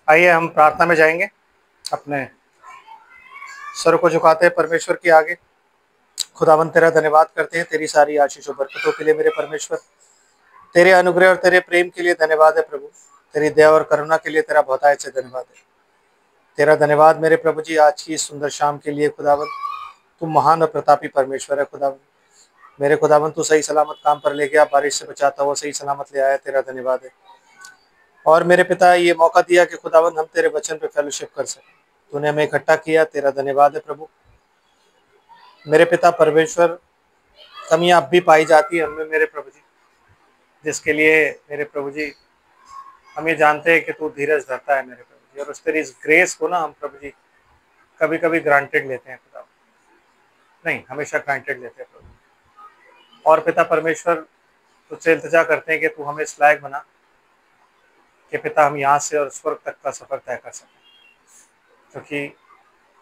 आइए हम प्रार्थना में जाएंगे। अपने सर को झुकाते हैं परमेश्वर के आगे। खुदावन तेरा धन्यवाद करते हैं तेरी सारी आशीषों बरकतों के लिए मेरे परमेश्वर। तेरे अनुग्रह और तेरे प्रेम के लिए धन्यवाद है प्रभु। तेरी दया और करुणा के लिए तेरा बहुतायत से धन्यवाद है। तेरा धन्यवाद मेरे प्रभु जी आज की इस सुंदर शाम के लिए। खुदावन तू महान और प्रतापी परमेश्वर है। खुदावन मेरे खुदावन तू सही सलामत काम पर ले गया, बारिश से बचाता हुआ सही सलामत ले आया, तेरा धन्यवाद है। और मेरे पिता ये मौका दिया कि खुदावन हम तेरे वचन पे फेलोशिप कर सकें। तूने हमें इकट्ठा किया, तेरा धन्यवाद है प्रभु। मेरे पिता परमेश्वर कमियां अब भी पाई जाती है हमें मेरे प्रभु जी, जिसके लिए मेरे प्रभु जी हम ये जानते हैं कि तू धीरज धरता है मेरे प्रभु जी। और उस तेरी इस ग्रेस को ना हम प्रभु जी कभी कभी ग्रांटेड लेते हैं खुदा, नहीं हमेशा ग्रांटेड लेते हैं प्रभु। और पिता परमेश्वर तुझसे इल्तिजा करते हैं कि तू हमें इस लायक बना कि पिता हम यहाँ से और स्वर्ग तक का सफर तय कर सकें, क्योंकि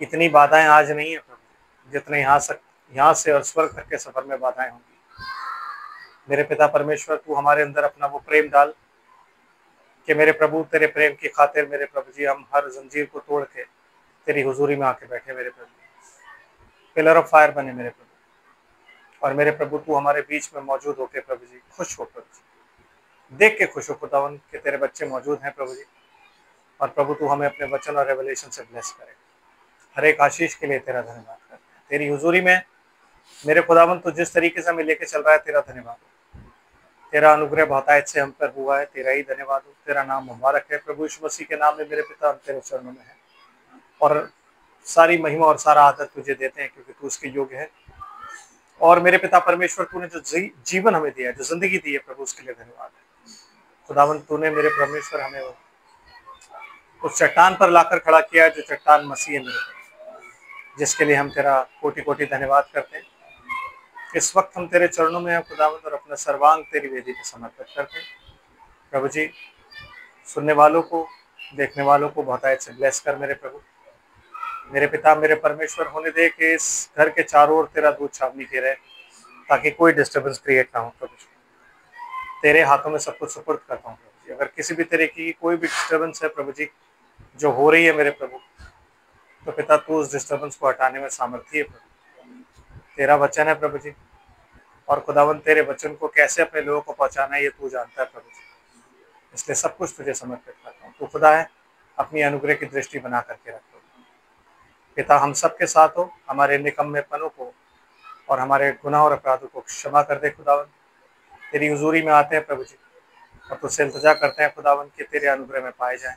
इतनी बाधाएं आज नहीं है प्रभु जितने यहाँ से और स्वर्ग तक के सफर में बाधाएं होंगी। मेरे पिता परमेश्वर तू हमारे अंदर अपना वो प्रेम डाल कि मेरे प्रभु तेरे प्रेम की खातिर मेरे प्रभु जी हम हर जंजीर को तोड़ के तेरी हुजूरी में आके बैठे मेरे प्रभु, पिलर ऑफ फायर बने मेरे प्रभु। और मेरे प्रभु तू हमारे बीच में मौजूद होके प्रभु जी खुश हो प्रभु जी, देख के खुश हो खुदावन कि तेरे बच्चे मौजूद हैं प्रभु जी। और प्रभु तू हमें अपने वचन और रेवलेशन से ब्लेस करे। हर एक आशीष के लिए तेरा धन्यवाद करते हैं। तेरी हुजूरी में मेरे खुदावन तू जिस तरीके से हमें लेके चल रहा है तेरा धन्यवाद हो। तेरा अनुग्रह बहुतायत से हम पर हुआ है, तेरा ही धन्यवाद हो। तेरा नाम मुबारक है प्रभु यीशु मसीह के नाम में मेरे पिता हम तेरे चरणों में है। और सारी महिमा और सारा आदर तुझे देते हैं क्योंकि तू उसके योग्य है। और मेरे पिता परमेश्वर तूने जो जीवन हमें दिया है, जो जिंदगी दी है प्रभु, उसके लिए धन्यवाद है। खुदावन तूने मेरे परमेश्वर हमें उस चट्टान पर लाकर खड़ा किया है जो चट्टान मसीह है मेरे प्रभु, जिसके लिए हम तेरा कोटि कोटि धन्यवाद करते हैं। इस वक्त हम तेरे चरणों में हैं खुदावन और अपना सर्वांग तेरी वेदी पे समर्पित करते हैं प्रभु जी। सुनने वालों को, देखने वालों को बहुतायत से ब्लेस कर मेरे प्रभु। मेरे पिता मेरे परमेश्वर होने दे कि इस घर के चारों ओर तेरा दूध छावनी के रहे, ताकि कोई डिस्टर्बेंस क्रिएट ना हो प्रभु जी। तेरे हाथों में सब कुछ सुपुर्द करता हूँ प्रभु जी। अगर किसी भी तरह की कोई भी डिस्टर्बेंस है प्रभु जी जो हो रही है मेरे प्रभु, तो पिता तू उस डिस्टर्बेंस को हटाने में सामर्थ्य है प्रभु। तेरा वचन है प्रभु जी, और खुदावन तेरे वचन को कैसे अपने लोगों को पहुंचाना है ये तू जानता है प्रभु जी। इसलिए सब कुछ तुझे समर्पित करता हूँ। तू खुदा है, अपनी अनुग्रह की दृष्टि बना करके रख पिता। हम सब के साथ हो, हमारे निकम्मेपनों को और हमारे गुनाह और अपराधों को क्षमा कर दे खुदावन। तेरी हुजूरी में आते हैं प्रभु जी और तुझसे इल्तिजा करते हैं खुदावन कि तेरे अनुग्रह में पाए जाएं,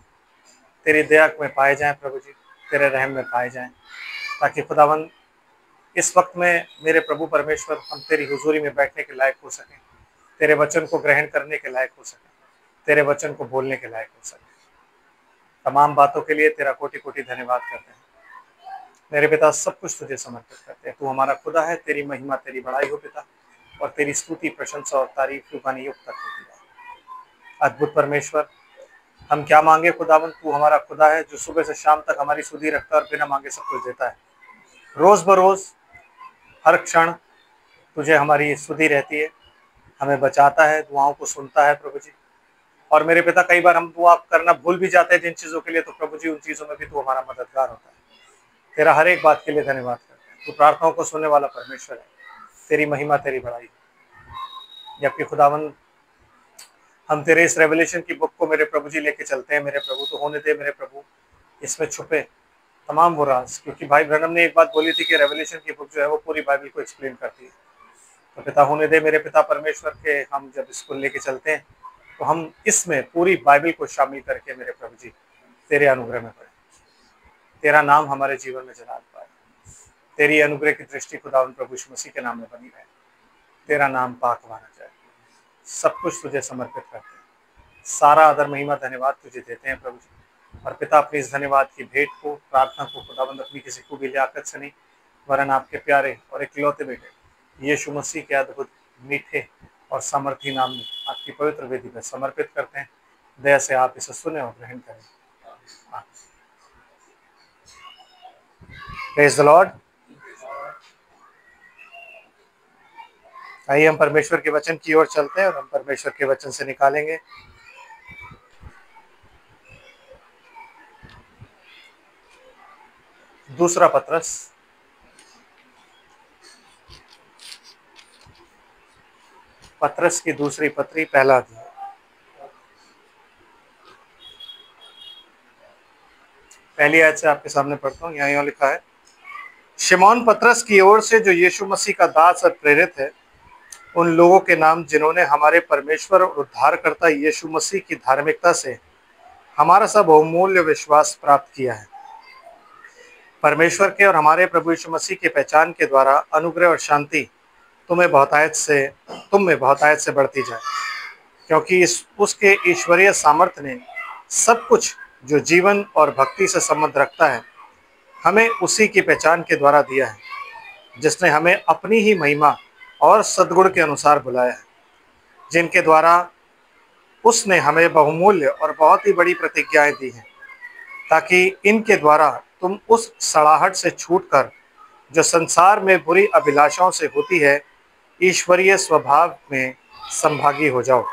तेरी दया में पाए जाएं प्रभु जी, तेरे रहम में पाए जाएं, ताकि खुदावन इस वक्त में मेरे प्रभु परमेश्वर हम तेरी हुजूरी में बैठने के लायक हो सकें, तेरे वचन को ग्रहण करने के लायक हो सकें, तेरे वचन को बोलने के लायक हो सकें। तमाम बातों के लिए तेरा कोटि कोटि धन्यवाद करते हैं मेरे पिता। सब कुछ तुझे समर्पित करते हैं। तू हमारा खुदा है, तेरी महिमा तेरी बड़ाई हो पिता, और तेरी स्तुति प्रशंसा और तारीफ युगान युग तक होती है। अद्भुत परमेश्वर, हम क्या मांगे खुदावन, तू हमारा खुदा है जो सुबह से शाम तक हमारी सुधि रखता है और बिना मांगे सब कुछ देता है। रोज बरोज हर क्षण तुझे हमारी सुधि रहती है, हमें बचाता है, दुआओं को सुनता है प्रभु जी। और मेरे पिता कई बार हम दुआ करना भूल भी जाते हैं जिन चीजों के लिए, तो प्रभु जी उन चीजों में भी तू हमारा मददगार होता है। तेरा हर एक बात के लिए धन्यवाद करते हैं। तू प्रार्थनाओं को सुनने वाला परमेश्वर है, तेरी महिमा तेरी बड़ाई। जबकि खुदावन हम तेरे इस रेवलेशन की बुक को मेरे प्रभु जी लेके चलते हैं मेरे प्रभु, तो होने दे मेरे प्रभु इसमें छुपे तमाम वो राज, क्योंकि भाई ब्रनम ने एक बात बोली थी कि रेवलेशन की बुक जो है वो पूरी बाइबल को एक्सप्लेन करती है। तो पिता होने दे मेरे पिता परमेश्वर के, हम जब इसको लेके चलते हैं तो हम इसमें पूरी बाइबल को शामिल करके मेरे प्रभु जी तेरे अनुग्रह में पड़े, तेरा नाम हमारे जीवन में जलाल पाए, तेरी अनुग्रह की दृष्टि खुदावन प्रभु यीशु मसीह के नाम में बनी रहे, तेरा नाम पाक माना जाए। सब कुछ तुझे समर्पित करते हैं, सारा आदर महिमा धन्यवाद तुझे देते हैं प्रभु जी। और पिता अपनी इस धन्यवाद की भेंट को, प्रार्थना को खुदाबंद अपनी किसी को भी लियाकत से नहीं, वरन आपके प्यारे और इकलौते बेटे यीशु मसीह के अद्भुत मीठे और सामर्थी नाम में आपकी पवित्र वेदी में समर्पित करते हैं। दया से आप इसे सुने और ग्रहण करें। Praise the Lord. आइए हम परमेश्वर के वचन की ओर चलते हैं और हम परमेश्वर के वचन से निकालेंगे दूसरा पत्रस, पत्रस की दूसरी पत्री, पहला अध्याय। पहली आयत से आपके सामने पढ़ता हूँ। यहाँ लिखा है, शिमोन पत्रस की ओर से, जो यीशु मसीह का दास और प्रेरित है, उन लोगों के नाम जिन्होंने हमारे परमेश्वर और उद्धारकर्ता यीशु मसीह की धार्मिकता से हमारा सब बहुमूल्य विश्वास प्राप्त किया है। परमेश्वर के और हमारे प्रभु यीशु मसीह के पहचान के द्वारा अनुग्रह और शांति तुम में बहुतायत से बढ़ती जाए, क्योंकि उसके ईश्वरीय सामर्थ्य ने सब कुछ जो जीवन और भक्ति से संबंध रखता है हमें उसी की पहचान के द्वारा दिया है, जिसने हमें अपनी ही महिमा और सद्गुण के अनुसार बुलाया है, जिनके द्वारा उसने हमें बहुमूल्य और बहुत ही बड़ी प्रतिज्ञाएं दी हैं, ताकि इनके द्वारा तुम उस सड़ाहट से छूटकर, जो संसार में बुरी अभिलाषाओं से होती है, ईश्वरीय स्वभाव में संभागी हो जाओ।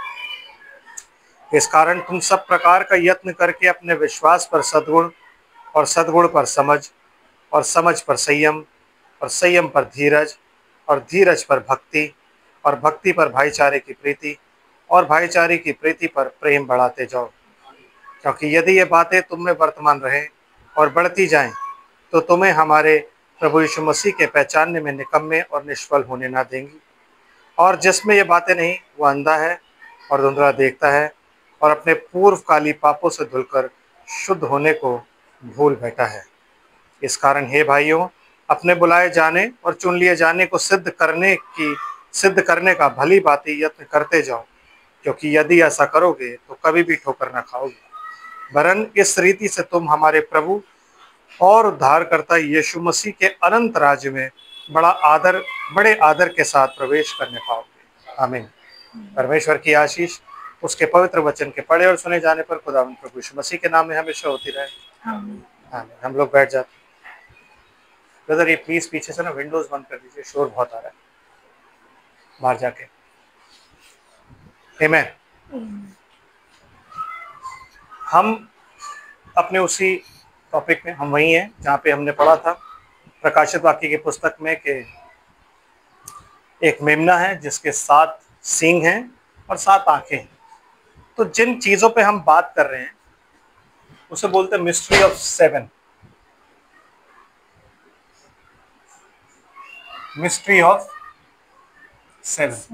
इस कारण तुम सब प्रकार का यत्न करके अपने विश्वास पर सद्गुण, और सद्गुण पर समझ, और समझ पर संयम, और संयम पर धीरज, और धीरज पर भक्ति, और भक्ति पर भाईचारे की प्रीति, और भाईचारे की प्रीति पर प्रेम बढ़ाते जाओ। क्योंकि यदि ये बातें तुम में वर्तमान रहें और बढ़ती जाएं, तो तुम्हें हमारे प्रभु यीशु मसीह के पहचानने में निकम्मे और निष्फल होने ना देंगी। और जिसमें ये बातें नहीं, वो अंधा है और धुंधला देखता है, और अपने पूर्वकाली पापों से धुलकर शुद्ध होने को भूल बैठा है। इस कारण हे भाइयों, अपने बुलाए जाने और चुन लिए जाने को सिद्ध करने का भली भांति यत्न करते जाओ, क्योंकि यदि ऐसा करोगे तो कभी भी ठोकर न खाओगे, वरन इस रीति से तुम हमारे प्रभु और उद्धारकर्ता यीशु मसीह के अनंत राज्य में बड़े आदर के साथ प्रवेश करने पाओगे। आमीन। परमेश्वर की आशीष उसके पवित्र वचन के पढ़े और सुने जाने पर खुदावंद प्रभु यीशु मसीह के नाम में हमेशा होती रहे। आमीन। हम लोग बैठ जाते। ब्रदर, ये प्लीज पीछे से ना विंडोज बंद कर दीजिए, शोर बहुत आ रहा है बाहर जाके। आमीन। हम अपने उसी टॉपिक में हम वही हैं जहाँ पे हमने पढ़ा था प्रकाशित वाक्य की पुस्तक में कि एक मेमना है जिसके 7 सींग हैं और 7 आंखें हैं। तो जिन चीजों पे हम बात कर रहे हैं उसे बोलते हैं मिस्ट्री ऑफ 7। Mystery of 7।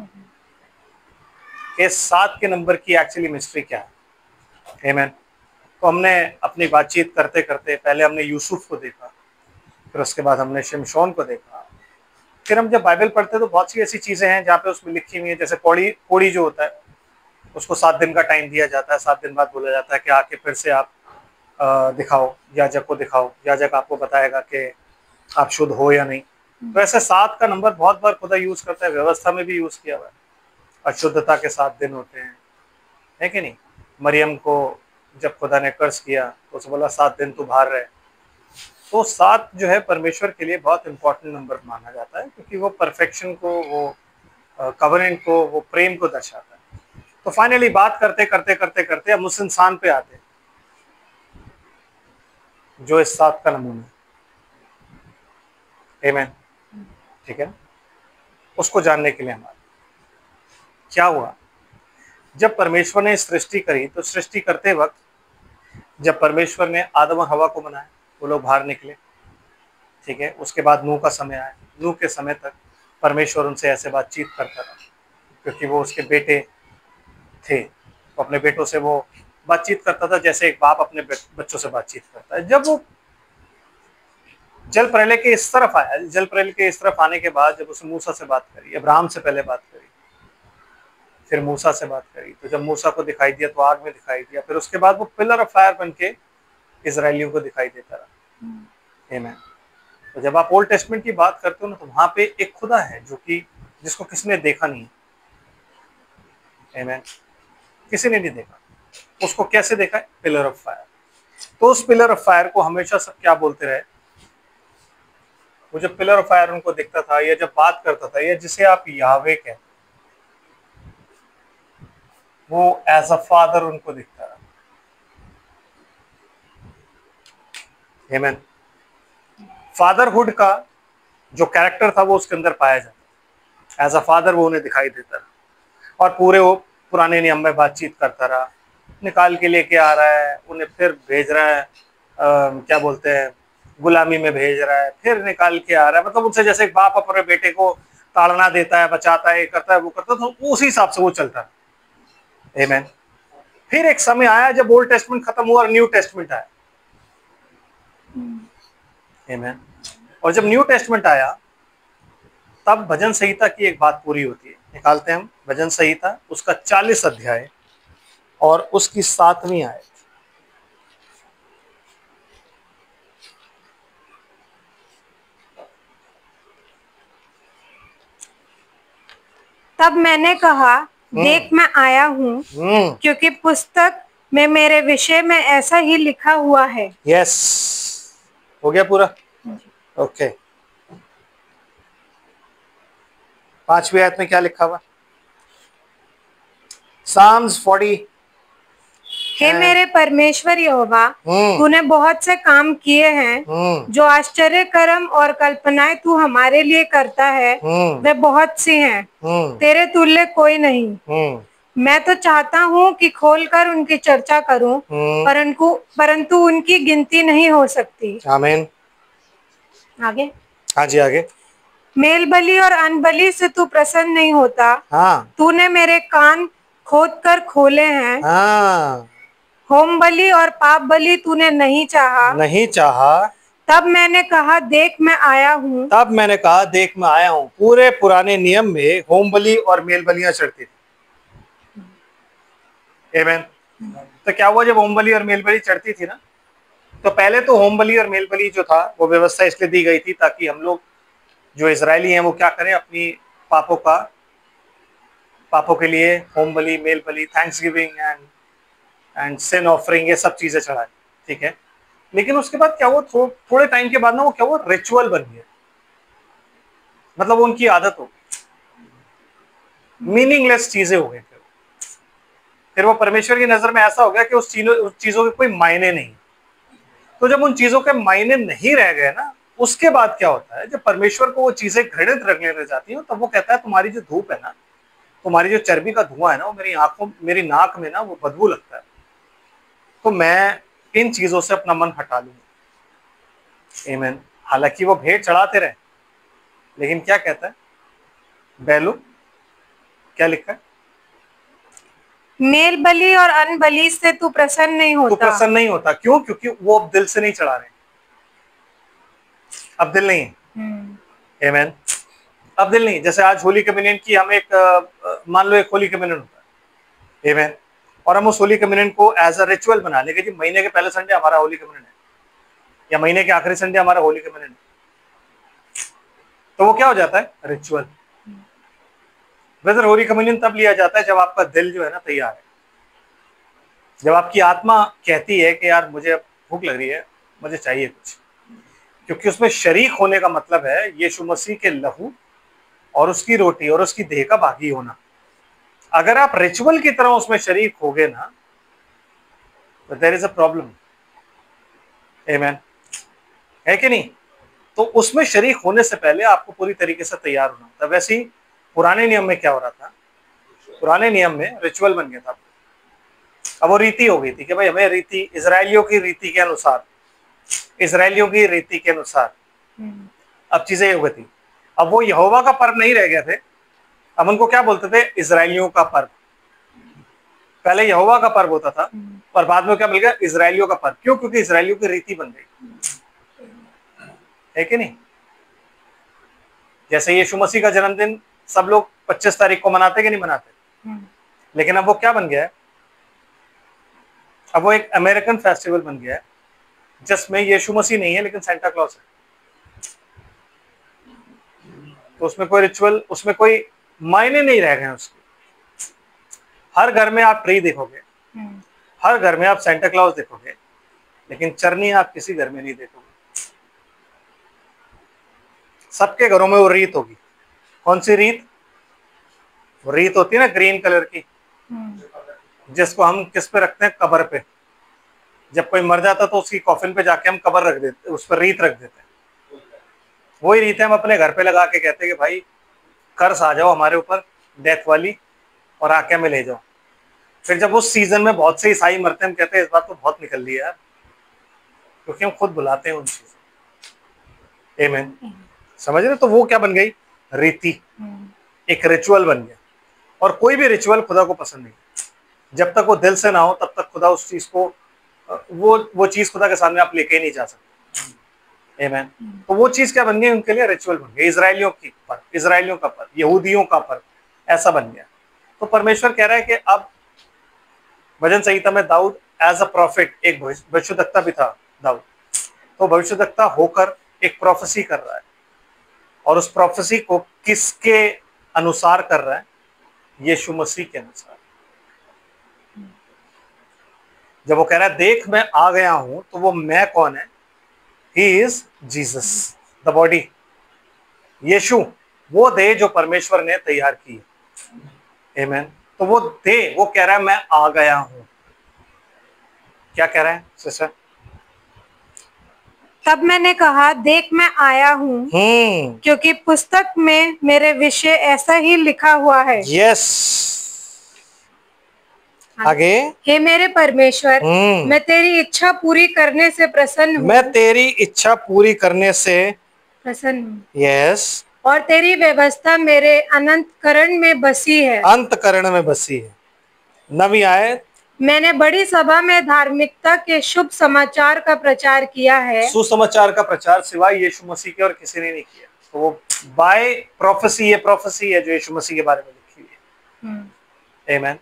इस 7 के नंबर की एक्चुअली मिस्ट्री क्या है? आमीन। तो हमने अपनी बातचीत करते करते पहले हमने यूसुफ को देखा, फिर उसके बाद हमने शिमशोन को देखा। फिर हम जब बाइबल पढ़ते हैं तो बहुत सी ऐसी चीजें हैं जहाँ पे उसमें लिखी हुई है, जैसे कोड़ी जो होता है उसको 7 दिन का टाइम दिया जाता है। 7 दिन बाद बोला जाता है कि आके फिर से आप दिखाओ, याजक को दिखाओ, याजक आपको बताएगा कि आप शुद्ध हो या नहीं। तो ऐसे 7 का नंबर बहुत बार खुदा यूज करता है, व्यवस्था में भी यूज किया हुआ है। अशुद्धता के 7 दिन होते हैं, है कि नहीं? मरियम को जब खुदा ने कर्ज किया तो उसे बोला 7 दिन तू बाहर रहे। तो 7 जो है परमेश्वर के लिए बहुत इंपॉर्टेंट नंबर माना जाता है, क्योंकि वो परफेक्शन को, वो कवरेंट को, वो प्रेम को दर्शाता है। तो फाइनली बात करते करते करते करते हम उस इंसान पे आते हैं जो इस 7 का नमूना है। आमीन। ठीक है, उसको जानने के लिए हमारा क्या हुआ जब परमेश्वर ने सृष्टि करी। तो सृष्टि करते वक्त जब परमेश्वर ने आदम और हवा को बनाया, वो लोग बाहर निकले, ठीक है। उसके बाद नूह का समय आया। नूह के समय तक परमेश्वर उनसे ऐसे बातचीत करता रहा, क्योंकि वो उसके बेटे थे। तो अपने बेटों से वो बातचीत करता था जैसे एक बाप अपने बच्चों से बातचीत करता है। जब वो जल प्रलय के इस तरफ आया, जल प्रलय के इस तरफ आने के बाद जब उसने मूसा से बात करी, अब्राहम से पहले बात करी, फिर मूसा से बात करी, तो जब मूसा को दिखाई दिया तो आग में दिखाई दिया। फिर उसके बाद वो पिलर ऑफ फायर बन के इजरायलियों को दिखाई देता रहा। आमीन। तो जब आप ओल्ड टेस्टमेंट की बात करते हो ना, तो वहां पे एक खुदा है जो कि जिसको किसी ने देखा नहीं। आमीन। किसी ने नहीं देखा। उसको कैसे देखा? Pillar of fire. तो उस पिलर ऑफ फायर को हमेशा सब क्या बोलते रहे? वो जब पिलर ऑफ फायर उनको दिखता था या जब बात करता था, या जिसे आप यावे कहते, वो एज अ फादर उनको दिखता रहा। आमीन। फादरहुड का जो कैरेक्टर था वो उसके अंदर पाया जाता, एज अ फादर वो उन्हें दिखाई देता रहा और पूरे वो पुराने नियम में बातचीत करता रहा, निकाल के लेके आ रहा है, उन्हें फिर भेज रहा है, क्या बोलते हैं, गुलामी में भेज रहा है, फिर निकाल के आ रहा है। मतलब उनसे जैसे एक बाप अपने बेटे को ताड़ना देता है, बचाता है, ये करता है, वो करता है, तो उसी हिसाब से वो चलता है। आमीन। फिर एक समय आया जब ओल्ड टेस्टमेंट खत्म हुआ और न्यू टेस्टमेंट आया। आमीन। और जब न्यू टेस्टमेंट आया तब भजन संहिता की एक बात पूरी होती है। निकालते हैं हम भजन संहिता, उसका 40 अध्याय और उसकी 7वीं आयत। तब मैंने कहा, देख मैं आया हूँ, क्योंकि पुस्तक में मेरे विषय में ऐसा ही लिखा हुआ है। यस, हो गया पूरा। ओके, 5वीं आयत में क्या लिखा हुआ? साम्स 40। हे मेरे परमेश्वर यहोवा, तूने बहुत से काम किए हैं, जो आश्चर्य कर्म और कल्पनाएं तू हमारे लिए करता है वे बहुत सी हैं, तेरे तुल्य कोई नहीं। मैं तो चाहता हूँ कि खोलकर उनकी चर्चा करूं, परंतु उनकी गिनती नहीं हो सकती। आमीन। आगे। हाँ जी, आगे। मेल बलि और अन्न बलि से तू प्रसन्न नहीं होता। हाँ, तूने मेरे कान खोद कर खोले हैं। हाँ, होम बलि और पाप बलि तूने नहीं चाहा। नहीं चाहा। तब मैंने कहा, देख मैं आया हूँ। तब मैंने कहा, देख मैं आया हूँ। पूरे पुराने नियम में होम बलि और मेल बलियां चढ़ती थी। आमीन। तो क्या हुआ जब होम बलि और मेल बलि चढ़ती थी ना, तो पहले तो होम बलि और मेल बलि जो था वो व्यवस्था इसलिए दी गई थी ताकि हम लोग जो इजरायली हैं वो क्या करें, अपनी पापों के लिए होम बलि, मेल बलि, thanksgiving and sin offering, ये सब चीजें चढ़ाए। ठीक है, लेकिन उसके बाद क्या हुआ, थोड़े टाइम के बाद ना वो क्या हुआ, रिचुअल बन गया। मतलब उनकी आदत हो गई, मीनिंगलेस चीजें हो गई। फिर वो परमेश्वर की नजर में ऐसा हो गया कि उस चीजों के कोई मायने नहीं। तो जब उन चीजों के मायने नहीं रह गए ना, उसके बाद क्या होता है, जब परमेश्वर को वो चीजें घृणित लगने लग जाती हैं, तब वो कहता है तुम्हारी जो धूप है ना, तुम्हारी जो चर्बी का धुआं है ना, वो मेरी आंखों, मेरी नाक में ना वो बदबू लगता है, तो मैं इन चीजों से अपना मन हटा लूंगा। आमीन। हालांकि वो भेंट चढ़ाते रहे, लेकिन क्या कहता है बैलू, क्या लिखा है? मेल बलि और अन्न बलि से तू प्रसन्न नहीं तो होता। प्रसन्न नहीं होता क्यों? क्योंकि वो अब दिल से नहीं चढ़ा रहे, अब दिल नहीं है। आमीन। अब दिल नहीं। जैसे आज होली कम्युनियन की हम एक मान लो एक होली कम्युनियन होता है, आमीन, और हम उस होली कम्युनियन को एज अ रिचुअल बना लेंगे कि महीने के पहले संडे हमारा होली कम्युनियन है या महीने के आखिरी संडे हमारा होली कम्युनियन है, तो वो क्या हो जाता है, रिचुअल। ब्रदर, होली कम्युनियन तब लिया जाता है जब आपका दिल जो है ना तैयार है, जब आपकी आत्मा कहती है कि यार मुझे भूख लग रही है, मुझे चाहिए कुछ, क्योंकि उसमें शरीक होने का मतलब है यीशु मसीह के लहू और उसकी रोटी और उसकी देह का भागी होना। अगर आप रिचुअल की तरह उसमें शरीक होगे ना, तो देयर इज अ प्रॉब्लम। आमीन, है कि नहीं? तो उसमें शरीक होने से पहले आपको पूरी तरीके से तैयार होना होता है। वैसे ही पुराने नियम में क्या हो रहा था, पुराने नियम में रिचुअल बन गया था, अब वो रीति हो गई थी कि भाई हमें रीति, इजरायलियों की रीति के अनुसार, इजरायलियों की रीति के अनुसार अब चीजें हो गई थी। अब वो यहोवा का पर्व नहीं रह गए थे, अब उनको क्या बोलते थे, इजरायलियों का पर्व। पहले यहोवा का पर्व होता था और बाद में क्या मिल गया, इजरायलियों का पर्व। क्यों? क्योंकि इजरायलियों की रीति बन गई, है कि नहीं? जैसे यीशु मसीह का जन्मदिन सब लोग 25 तारीख को मनाते कि नहीं मनाते, लेकिन अब वो क्या बन गया है, अब वो एक अमेरिकन फेस्टिवल बन गया है जिसमें यीशु मसीह नहीं है लेकिन सेंटा क्लॉज है। तो उसमें कोई रिचुअल, उसमें कोई मायने नहीं रह गए उसके। हर घर में आप ट्री देखोगे, हर घर में आप सेंटा क्लॉज देखोगे, लेकिन चरनी आप किसी घर में नहीं देखोगे। सबके घरों में वो रीत होगी। कौन सी रीत? वो रीत होती है ना ग्रीन कलर की, जिसको हम किस पे रखते हैं, कब्र पे। जब कोई मर जाता तो उसकी कॉफिन पे जाके हम कब्र रख देते, उस पर रीत रख देते हैं। वही रीतें हम अपने घर पे लगा के कहते हैं कि भाई कर्ज आ जाओ हमारे ऊपर डेथ वाली और आके हमें ले जाओ। फिर जब उस सीजन में बहुत से ईसाई मरते हैं, हम कहते हैं इस बात तो बहुत निकल ली यार, क्योंकि हम खुद बुलाते हैं उन चीजों। आमीन, समझ रहे? तो वो क्या बन गई? रीति, एक रिचुअल बन गया। और कोई भी रिचुअल खुदा को पसंद नहीं, जब तक वो दिल से ना हो तब तक खुदा उस चीज को, वो चीज खुदा के सामने आप लेके ही नहीं जा सकते। आमीन। तो वो चीज क्या बन गई उनके लिए? रिचुअल बन गई। इजराइलियों की पर्व, इजराइलियों का पर्व, यहूदियों का पर्व, ऐसा बन गया। तो परमेश्वर कह रहा है कि अब भजन संहिता में दाऊद एज अ प्रॉफिट, एक भविष्यद्वक्ता भी था दाऊद, तो भविष्यद्वक्ता होकर एक प्रोफेसी कर रहा है। और उस प्रोफेसी को किसके अनुसार कर रहा है? यीशु मसीह के अनुसार। जब वो कह रहा है देख मैं आ गया हूं, तो वो मैं कौन है? He is Jesus the body. Yeshu वो देह जो परमेश्वर ने तैयार की है। आमीन। तो वो देह, वो कह रहा है मैं आ गया हूं। क्या कह रहा है सिस्टर? तब मैंने कहा देख मैं आया हूँ, क्योंकि पुस्तक में मेरे विषय ऐसा ही लिखा हुआ है। यस, आगे। हे मेरे परमेश्वर, मैं तेरी इच्छा पूरी करने से प्रसन्न हूँ। मैं तेरी इच्छा पूरी करने से प्रसन्न हूँ। यस। और तेरी व्यवस्था मेरे अंतःकरण में बसी है। अंतःकरण में बसी है। नवी आयत, मैंने बड़ी सभा में धार्मिकता के शुभ समाचार का प्रचार किया है। सुसमाचार का प्रचार सिवाय यीशु मसीह के और किसी ने नहीं किया। तो वो बाय प्रोफेसी, ये प्रोफेसी है जो यीशु मसीह के बारे में लिखी हुई है। आमीन,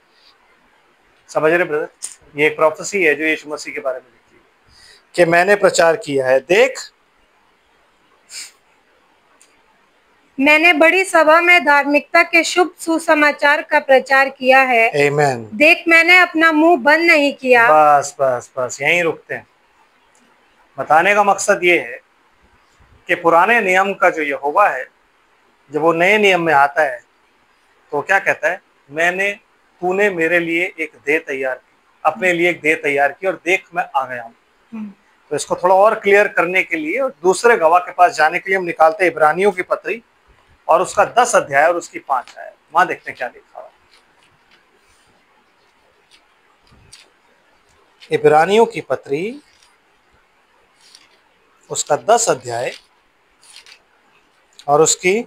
समझ रहे ब्रदर? ये एक प्रोफेसी है जो यीशु मसीह के बारे में लिखी हुई है कि मैंने प्रचार किया है। देख मैंने बड़ी सभा में धार्मिकता के शुभ सुसमाचार का प्रचार किया है। आमीन। देख मैंने अपना मुंह बंद नहीं किया। बस बस बस यहीं रुकते हैं। बताने का मकसद ये है कि पुराने नियम का जो यहोवा है, जब वो नए नियम में आता है तो क्या कहता है? तूने मेरे लिए एक देह तैयार की, अपने लिए एक देह तैयार की, और देख मैं आ गया हूं। तो इसको थोड़ा और क्लियर करने के लिए और दूसरे गवाह के पास जाने के लिए हम निकालते हैं इब्रानियों की पत्री और उसका 10 अध्याय और उसकी 5 आयत। वहां देखते हैं क्या लिखा हुआ। इब्रानियों की पत्री उसका 10 अध्याय और उसकी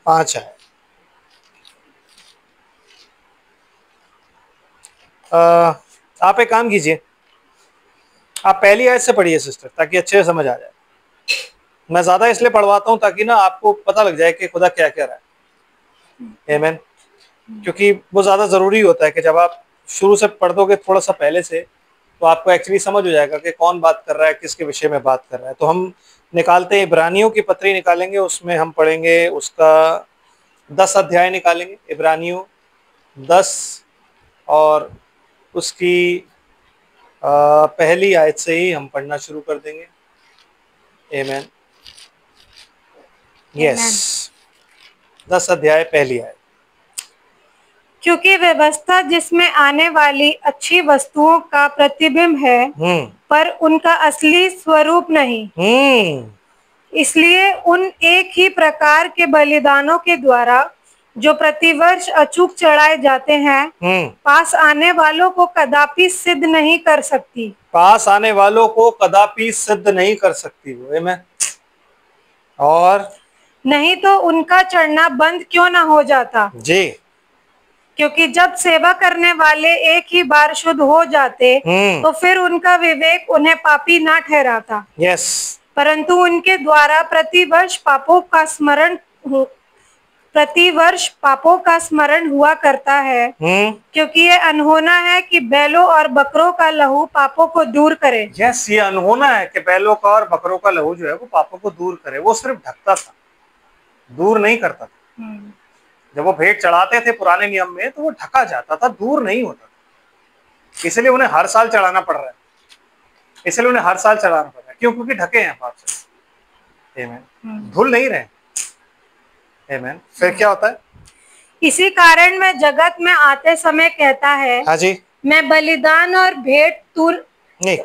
5 आयत। आप एक काम कीजिए, आप पहली आयत से पढ़िए सिस्टर, ताकि अच्छे से समझ आ जाए। मैं ज्यादा इसलिए पढ़वाता हूं ताकि ना आपको पता लग जाए कि खुदा क्या कह रहा है। आमीन। क्योंकि वो ज्यादा जरूरी होता है कि जब आप शुरू से पढ़ दोगे थोड़ा सा पहले से, तो आपको एक्चुअली समझ हो जाएगा कि कौन बात कर रहा है, किसके विषय में बात कर रहा है। तो हम निकालते हैं, इब्रानियों की पत्री निकालेंगे, उसमें हम पढ़ेंगे उसका 10 अध्याय निकालेंगे, इब्रानियों 10 और उसकी पहली आयत से ही हम पढ़ना शुरू कर देंगे। आमीन। यस, 10 अध्याय पहली आयत। क्योंकि व्यवस्था जिसमें आने वाली अच्छी वस्तुओं का प्रतिबिंब है, पर उनका असली स्वरूप नहीं। इसलिए उन एक ही प्रकार के बलिदानों के द्वारा जो प्रतिवर्ष अचूक चढ़ाए जाते हैं, पास आने वालों को कदापि सिद्ध नहीं कर सकती। पास आने वालों को कदापि सिद्ध नहीं कर सकती वो। आमीन। और नहीं तो उनका चढ़ना बंद क्यों ना हो जाता जी। क्योंकि जब सेवा करने वाले एक ही बार शुद्ध हो जाते, तो फिर उनका विवेक उन्हें पापी ना ठहराता। यस। परंतु उनके द्वारा प्रतिवर्ष पापों का स्मरण हुआ करता है, क्योंकि ये अनहोना है कि बैलों और बकरों का लहू पापों को दूर करे। यस, ये अनहोना है कि बैलों का और बकरों का लहू जो है वो पापों को दूर करे। वो सिर्फ ढकता था, दूर नहीं करता था। जब वो भेंट चढ़ाते थे पुराने नियम में, तो वो ढका जाता था, दूर नहीं होता था। इसलिए उन्हें हर साल चढ़ाना पड़ रहा है। इसलिए उन्हें हर साल चढ़ाना पड़ रहा है। क्यों? क्योंकि ढके हैं पाप से। आमीन। धुल नहीं रहे। आमीन। फिर क्या होता है? इसी कारण मैं जगत में आते समय कहता है, हाँ जी, मैं बलिदान और भेंट नहीं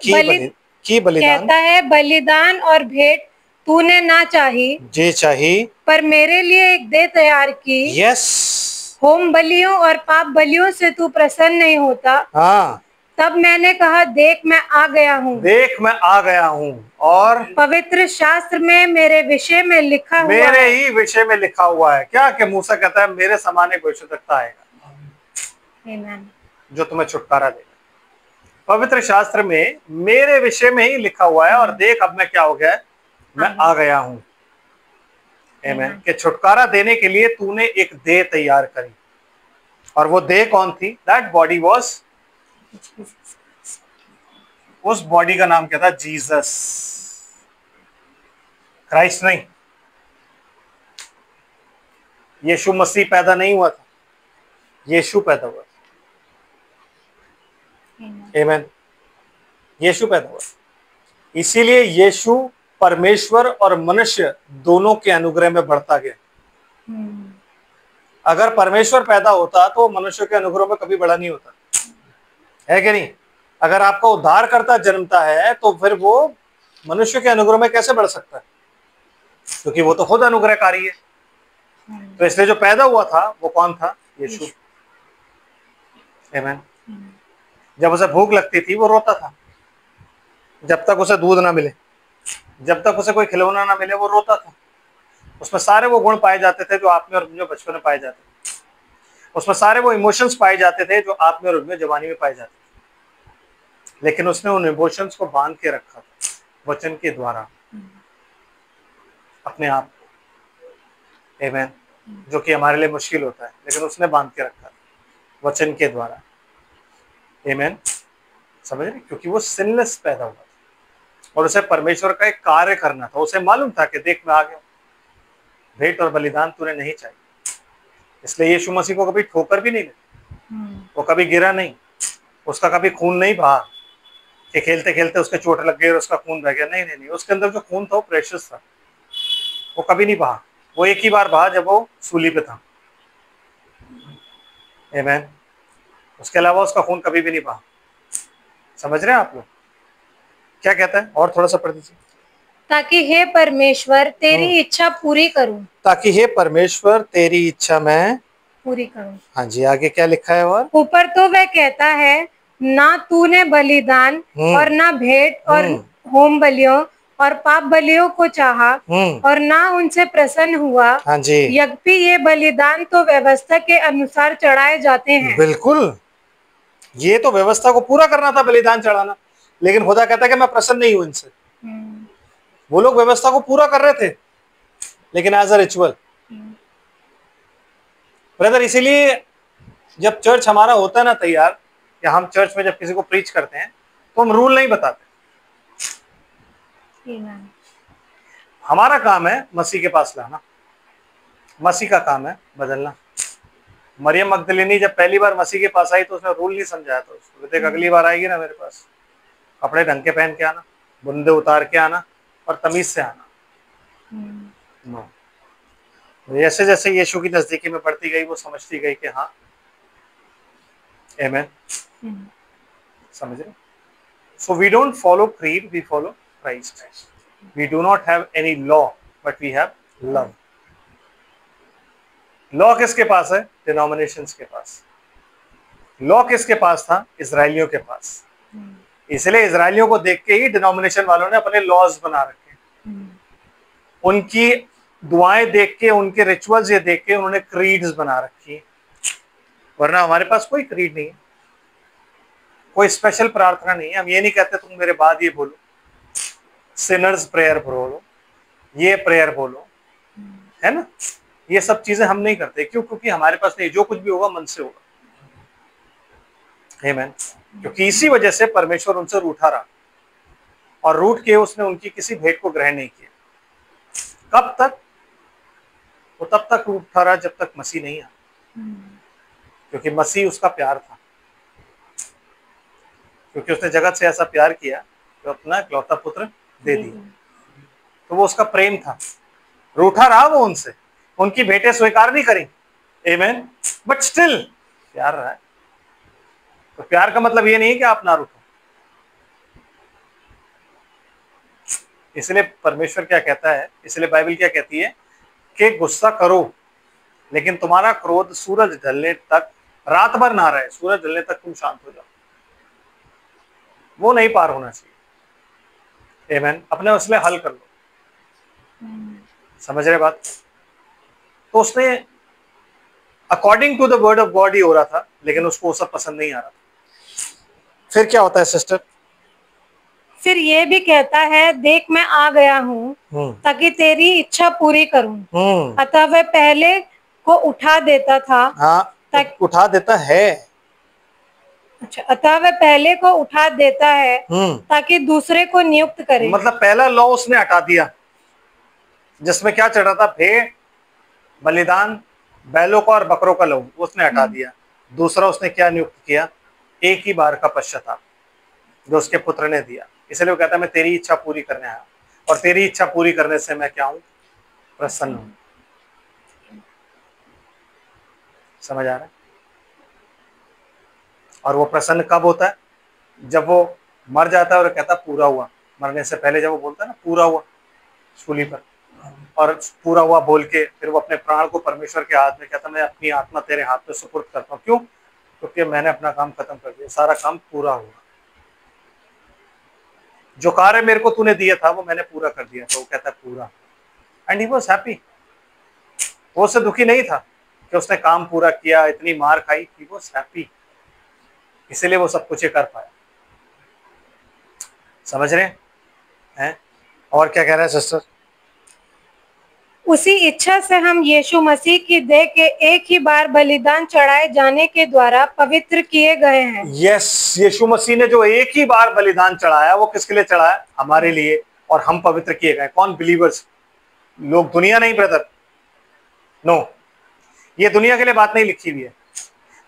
की बलिदान कहता है बलिदान और भेंट तूने ना चाही जी चाही, पर मेरे लिए एक देह तैयार की। यस, होम बलियों और पाप बलियों से तू प्रसन्न नहीं होता। हाँ, तब मैंने कहा, देख मैं आ गया हूँ। देख मैं आ गया हूँ, और पवित्र शास्त्र में मेरे विषय में लिखा हुआ मेरे है। ही विषय में लिखा हुआ है क्या, कि मूसा कहता है मेरे समान एक भविष्यद्वक्ता आएगा Amen. जो तुम्हें छुटकारा देगा। पवित्र शास्त्र में मेरे विषय में ही लिखा हुआ है, और देख अब मैं क्या हो गया है, मैं आ गया हूँ। आमीन। कि छुटकारा देने के लिए तूने एक देह तैयार करी, और वो देह कौन थी? दैट बॉडी वॉज, उस बॉडी का नाम क्या था? जीसस क्राइस्ट नहीं। यीशु मसीह पैदा नहीं हुआ था, यीशु पैदा हुआ था। आमीन। यीशु पैदा हुआ। इसीलिए यीशु परमेश्वर और मनुष्य दोनों के अनुग्रह में बढ़ता गया। अगर परमेश्वर पैदा होता तो मनुष्य के अनुग्रह में कभी बड़ा नहीं होता, है कि नहीं? अगर आपका उद्धारकर्ता जन्मता है तो फिर वो मनुष्य के अनुग्रह में कैसे बढ़ सकता है? क्योंकि वो तो खुद अनुग्रहकारी है। तो इसलिए जो पैदा हुआ था वो कौन था? यीशु। आमीन। जब उसे भूख लगती थी वो रोता था, जब तक उसे दूध ना मिले, जब तक उसे कोई खिलौना ना मिले वो रोता था। उसमें सारे वो गुण पाए जाते थे जो आप में और मुझे बचपन में पाए जाते थे। उसमें सारे वो इमोशंस पाए जाते थे जो आप में और मुझे जवानी में पाए जाते थे। लेकिन उसने उन इमोशंस को बांध के रखा था वचन के द्वारा अपने आप को। आमीन। जो कि हमारे लिए मुश्किल होता है, लेकिन उसने बांध के रखा था वचन के द्वारा। आमीन। समझ रहे? क्योंकि वो सिनलेस पैदा हुआ था और उसे परमेश्वर का एक कार्य करना था। उसे मालूम था कि देख मैं आ गया, भेंट और बलिदान तूने नहीं चाहिए। इसलिए यीशु मसीह को कभी ठोकर भी नहीं लगी, वो कभी गिरा नहीं, उसका कभी खून नहीं बहा कि खेलते खेलते उसके चोट लग गई और उसका खून बह गया। नहीं नहीं नहीं, उसके अंदर जो खून था वो प्रेशियस था, वो कभी नहीं बहा। वो एक ही बार बहा जब वो सूली पे था। आमीन। उसके अलावा उसका खून कभी भी नहीं बहा। समझ रहे हैं आप लोग? क्या कहता है? और थोड़ा सा पढ़ दीजिए। ताकि हे परमेश्वर तेरी इच्छा पूरी करूं। ताकि हे परमेश्वर तेरी इच्छा मैं पूरी करूं। हाँ जी, आगे क्या लिखा है? और ऊपर तो वह कहता है, ना तूने बलिदान और ना भेंट और होम बलियों और पाप बलियों को चाहा और ना उनसे प्रसन्न हुआ। हाँ जी, यद्यपि ये बलिदान तो व्यवस्था के अनुसार चढ़ाए जाते हैं। बिल्कुल, ये तो व्यवस्था को पूरा करना था, बलिदान चढ़ाना। लेकिन खुदा कहता है कि मैं प्रसन्न नहीं हूं इनसे। वो लोग व्यवस्था को पूरा कर रहे थे, लेकिन एज अ रिचुअल। ब्रदर, इसीलिए जब चर्च हमारा होता है ना तैयार, या हम चर्च में जब किसी को प्रीच करते हैं तो हम रूल नहीं बताते। हमारा काम है मसीह के पास लाना, मसीह का काम है बदलना। मरियम मगदलिनी जब पहली बार मसीह के पास आई तो उसने रूल नहीं समझाया था उसको। देख अगली बार आएगी ना मेरे पास, कपड़े ढंग के पहन के आना, बुंदे उतार के आना और तमीज से आना। नो, जैसे जैसे यीशु की नजदीकी में बढ़ती गई वो समझती गई कि हाँ, आमीन। समझ रहे? So we don't follow creed, we follow Christ. We do not have any law but we have love. Law किसके पास है? डिनोमिनेशंस के पास। लॉ किसके पास था? इजरायलियों के पास। इसलिए इजरायलियों को देख के ही डिनोमिनेशन वालों ने अपने लॉज बना रखे। उनकी दुआएं देख के, उनके रिचुअल्स ये देख के उन्होंने क्रीड्स बना रखी। वरना हमारे पास कोई क्रीड नहीं है, कोई स्पेशल प्रार्थना नहीं है। हम ये नहीं कहते तुम मेरे बाद ये बोलो, सिनर्स प्रेयर बोलो, ये प्रेयर बोलो, है ना? ये सब चीजें हम नहीं करते। क्यों? क्योंकि हमारे पास नहीं, जो कुछ भी होगा मन से होगा। आमीन। क्योंकि इसी वजह से परमेश्वर उनसे रूठा रहा, और रूठ के उसने उनकी किसी भेंट को ग्रहण नहीं किया। कब तक? वो तब तक रूठा रहा जब तक मसीह नहीं आया, क्योंकि मसीह उसका प्यार था। क्योंकि उसने जगत से ऐसा प्यार किया तो अपना इकलौता पुत्र दे दिया, तो वो उसका प्रेम था। रूठा रहा वो उनसे, उनकी भेंटें स्वीकार नहीं करी। आमीन। बट स्टिल प्यार रहा है। तो प्यार का मतलब ये नहीं है कि आप ना रूठो। इसलिए परमेश्वर क्या कहता है, इसलिए बाइबल क्या कहती है कि गुस्सा करो, लेकिन तुम्हारा क्रोध सूरज ढलने तक, रात भर ना रहे, सूरज ढलने तक तुम शांत हो जाओ। वो नहीं पार होना चाहिए। आमीन। अपने मसले हल कर लो। समझ रहे बात? तो उसने according to the word of God ही हो रहा था, लेकिन उसको वो सब पसंद नहीं आ रहा था। फिर क्या होता है सिस्टर? फिर ये भी कहता है, देख मैं आ गया हूँ ताकि तेरी इच्छा पूरी करूँ। अतः वह पहले को उठा देता था। हाँ, उठा देता है। अच्छा, अतः वह पहले को उठा देता है ताकि दूसरे को नियुक्त करे। मतलब पहला लॉ उसने हटा दिया, जिसमें क्या चढ़ रहा था, भेड़ बलिदान, बैलों का और बकरों का लहू, उसने हटा दिया। दूसरा उसने क्या नियुक्त किया? एक ही बार का पश्चाताप, जो उसके पुत्र ने दिया। इसलिए वो कहता है मैं तेरी इच्छा पूरी करने आया, और तेरी इच्छा पूरी करने से मैं क्या हूं? प्रसन्न हूं। समझ आ रहा है? और वो प्रसन्न कब होता है? जब वो मर जाता है और कहता पूरा हुआ। मरने से पहले जब वो बोलता है ना पूरा हुआ सूली पर, और पूरा हुआ बोल के फिर वो अपने प्राण को परमेश्वर के हाथ में, कहता मैं अपनी आत्मा तेरे हाथ में सुपुर्द करता हूँ। क्यों? क्योंकि मैंने अपना काम खत्म कर दिया, सारा काम पूरा हुआ। जो कार्य मेरे को तूने दिया था वो मैंने पूरा कर दिया। तो वो कहता है पूरा, एंड ही वाज हैप्पी। वो उससे दुखी नहीं था कि उसने काम पूरा किया, इतनी मार खाई, ही वाज हैप्पी। इसीलिए वो सब कुछ कर पाया। समझ रहे हैं? और क्या कह रहा है सिस्टर? उसी इच्छा से हम यीशु मसीह की देह के एक ही बार बलिदान चढ़ाए जाने के द्वारा पवित्र किए गए हैं। यस, यीशु मसीह ने जो एक ही बार बलिदान चढ़ाया, वो किसके लिए चढ़ाया? हमारे लिए। और हम पवित्र किए गए। कौन? बिलीवर्स। लोग, दुनिया नहीं ब्रदर, नो। ये दुनिया के लिए बात नहीं लिखी हुई है।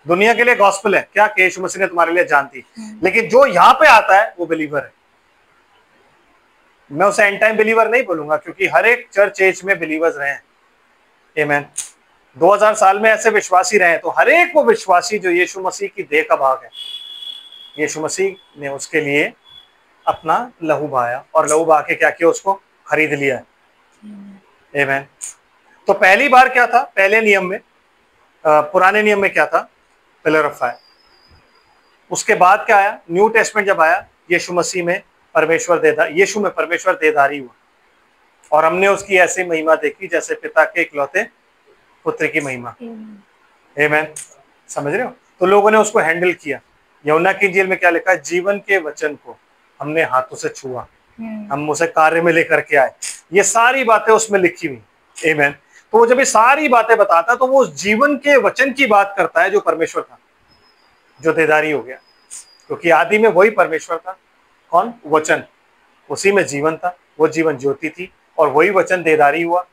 दुनिया के लिए गॉस्पेल है क्या कि यीशु मसीह ने तुम्हारे लिए जान दी, लेकिन जो यहाँ पे आता है वो बिलीवर है। मैं उसे एंड टाइम बिलीवर नहीं बोलूंगा, क्योंकि हर एक चर्च एज में बिलीवर्स रहे हैं। आमीन। 2000 साल में ऐसे विश्वासी रहे, तो हर एक वो विश्वासी जो यीशु मसीह की देह का भाग है, यीशु मसीह ने उसके लिए अपना लहू बहाया, और लहू बहा के क्या किया? उसको खरीद लिया है। आमीन। तो पहली बार क्या था? पहले नियम में, पुराने नियम में क्या था? Pillar of fire. उसके बाद क्या आया? न्यू टेस्टमेंट जब आया, यीशु मसीह में परमेश्वर देदार, यीशु में परमेश्वर देदारी हुआ, और हमने उसकी ऐसी महिमा देखी जैसे पिता के इकलौते पुत्र की महिमा। आमीन। समझ रहे हो? तो लोगों ने उसको हैंडल किया। यूहन्ना की इंजील में क्या लिखा है? जीवन के वचन को हमने हाथों से छुआ, हम उसे कार्य में लेकर के आए। ये सारी बातें उसमें लिखी हुई। आमीन। तो वो जब ये सारी बातें बताता, तो वो उस जीवन के वचन की बात करता है जो परमेश्वर था, जो देदारी हो गया। क्योंकि आदि में वही परमेश्वर था। कौन? वचन। उसी में जीवन था, वो जीवन ज्योति थी, और वही वचन देदारी हुआ।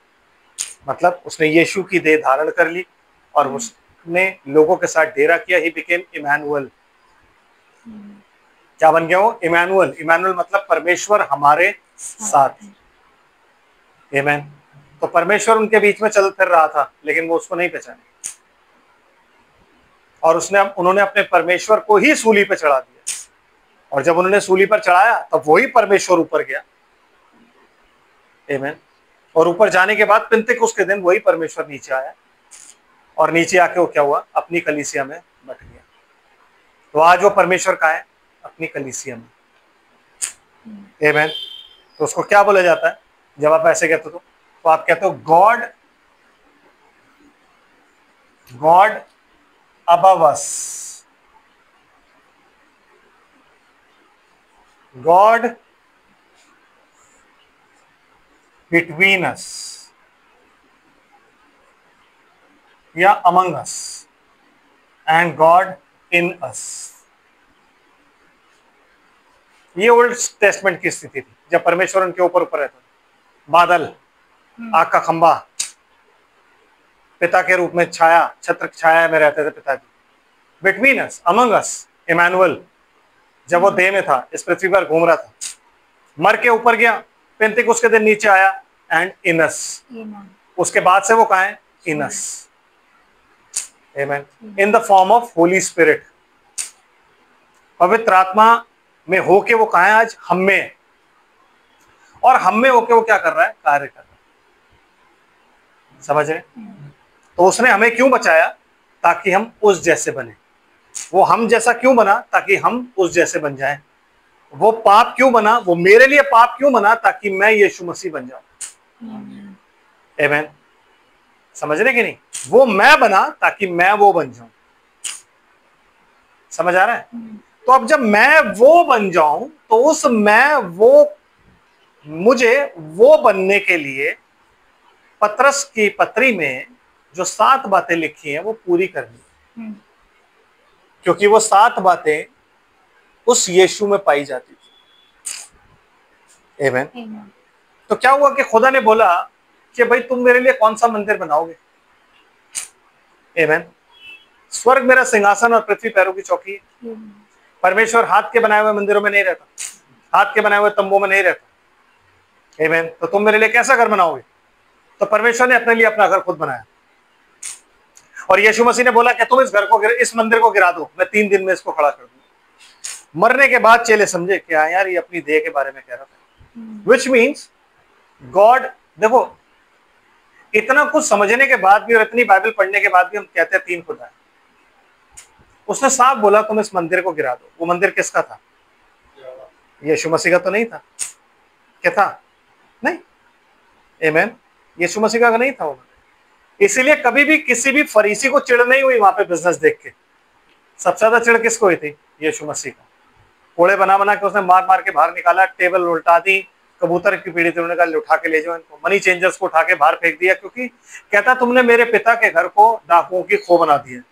मतलब उसने यीशु की देह धारण कर ली, और उसने लोगों के साथ डेरा किया। He became Emmanuel. क्या बन गया वो? इमैनुअल। इमैनुअल मतलब परमेश्वर हमारे साथ। आमीन। तो परमेश्वर उनके बीच में चल फिर रहा था, लेकिन वो उसको नहीं पहचाने, और उन्होंने अपने परमेश्वर को ही सूली पर चढ़ा दिया। और जब उन्होंने सूली पर चढ़ाया, तब वही परमेश्वर ऊपर गया। आमीन। और ऊपर जाने के बाद पिंतेकुस्त के दिन वही परमेश्वर नीचे आया, और नीचे आके वो क्या हुआ? अपनी कलीसिया में बैठ गया। तो आज वो परमेश्वर का है अपनी कलीसिया में। आमीन। तो उसको क्या बोला जाता है जब आप ऐसे कहते हो? तो आप कहते हो God, God above us, God between us या among us, and God in us। ये ओल्ड टेस्टमेंट की स्थिति थी, जब परमेश्वर उनके ऊपर ऊपर रहता था। बादल, आग का खंबा, पिता के रूप में छाया, छत्र छाया में रहते थे पिता की। बिटवीन अस, अमंग अस, इमैनुअल। जब वो देह में था, इस पृथ्वी पर घूम रहा था, मर के ऊपर गया, पेंतिकुस्त के दिन नीचे आया, एंड इन अस। उसके बाद से वो कहाँ है? इन अस। आमीन। In the form of Holi spirit. पवित्र आत्मा में होके वो कहाँ है? आज हम में। और हम में होके वो क्या कर रहा है, कार्य कर रहा है। समझ रहे? तो उसने हमें क्यों बचाया? ताकि हम उस जैसे बने। वो हम जैसा क्यों बना? ताकि हम उस जैसे बन जाएं। वो पाप क्यों बना? वो मेरे लिए पाप क्यों बना? ताकि मैं यीशु मसीह बन जाऊं। आमीन। समझ रहे कि नहीं? वो मैं बना ताकि मैं वो बन जाऊं। समझ आ रहा है? तो अब जब मैं वो बन जाऊं तो उस मैं वो, मुझे वो बनने के लिए पतरस की पत्री में जो 7 बातें लिखी हैं वो पूरी करनी, क्योंकि वो 7 बातें उस यीशु में पाई जाती थी। आमीन। तो क्या हुआ कि खुदा ने बोला कि भाई तुम मेरे लिए कौन सा मंदिर बनाओगे? आमीन। स्वर्ग मेरा सिंहासन और पृथ्वी पैरों की चौकी है। परमेश्वर हाथ के बनाए हुए मंदिरों में नहीं रहता, हाथ के बनाए हुए तंबू में नहीं रहता। आमीन। तो तुम मेरे लिए कैसा घर बनाओगे? तो परमेश्वर ने अपने लिए अपना घर खुद बनाया, और यीशु मसीह ने बोला कि तुम इस घर को, इस मंदिर को गिरा दो, मैं 3 दिन में इसको खड़ा कर दूंगा। मरने के बाद चेले समझे क्या यार ये अपनी देह के बारे में कह रहा था। विच मीन्स गॉड, देखो इतना कुछ समझने के बाद भी और इतनी बाइबल पढ़ने के बाद भी हम कहते हैं 3 खुदा है। उसने साफ बोला तुम इस मंदिर को गिरा दो। वो मंदिर किसका था? यीशु मसीह का तो नहीं था। क्या था? नहीं। आमीन। यीशु मसीह का नहीं था वो। इसीलिए कभी भी किसी भी फरीसी को चिढ़ नहीं हुई वहां पे बिजनेस देख के। सबसे ज्यादा चिढ़ किसको हुई थी? यीशु मसीह का। कोड़े बना बना के उसने मार मार के बाहर निकाला, टेबल उल्टा दी, कबूतर की पीढ़ी थी, उन्होंने कहा उठा के ले जाओ इनको। मनी चेंजर्स को उठा के बाहर फेंक दिया, क्योंकि कहता तुमने मेरे पिता के घर को डाकुओं की खो बना दिया।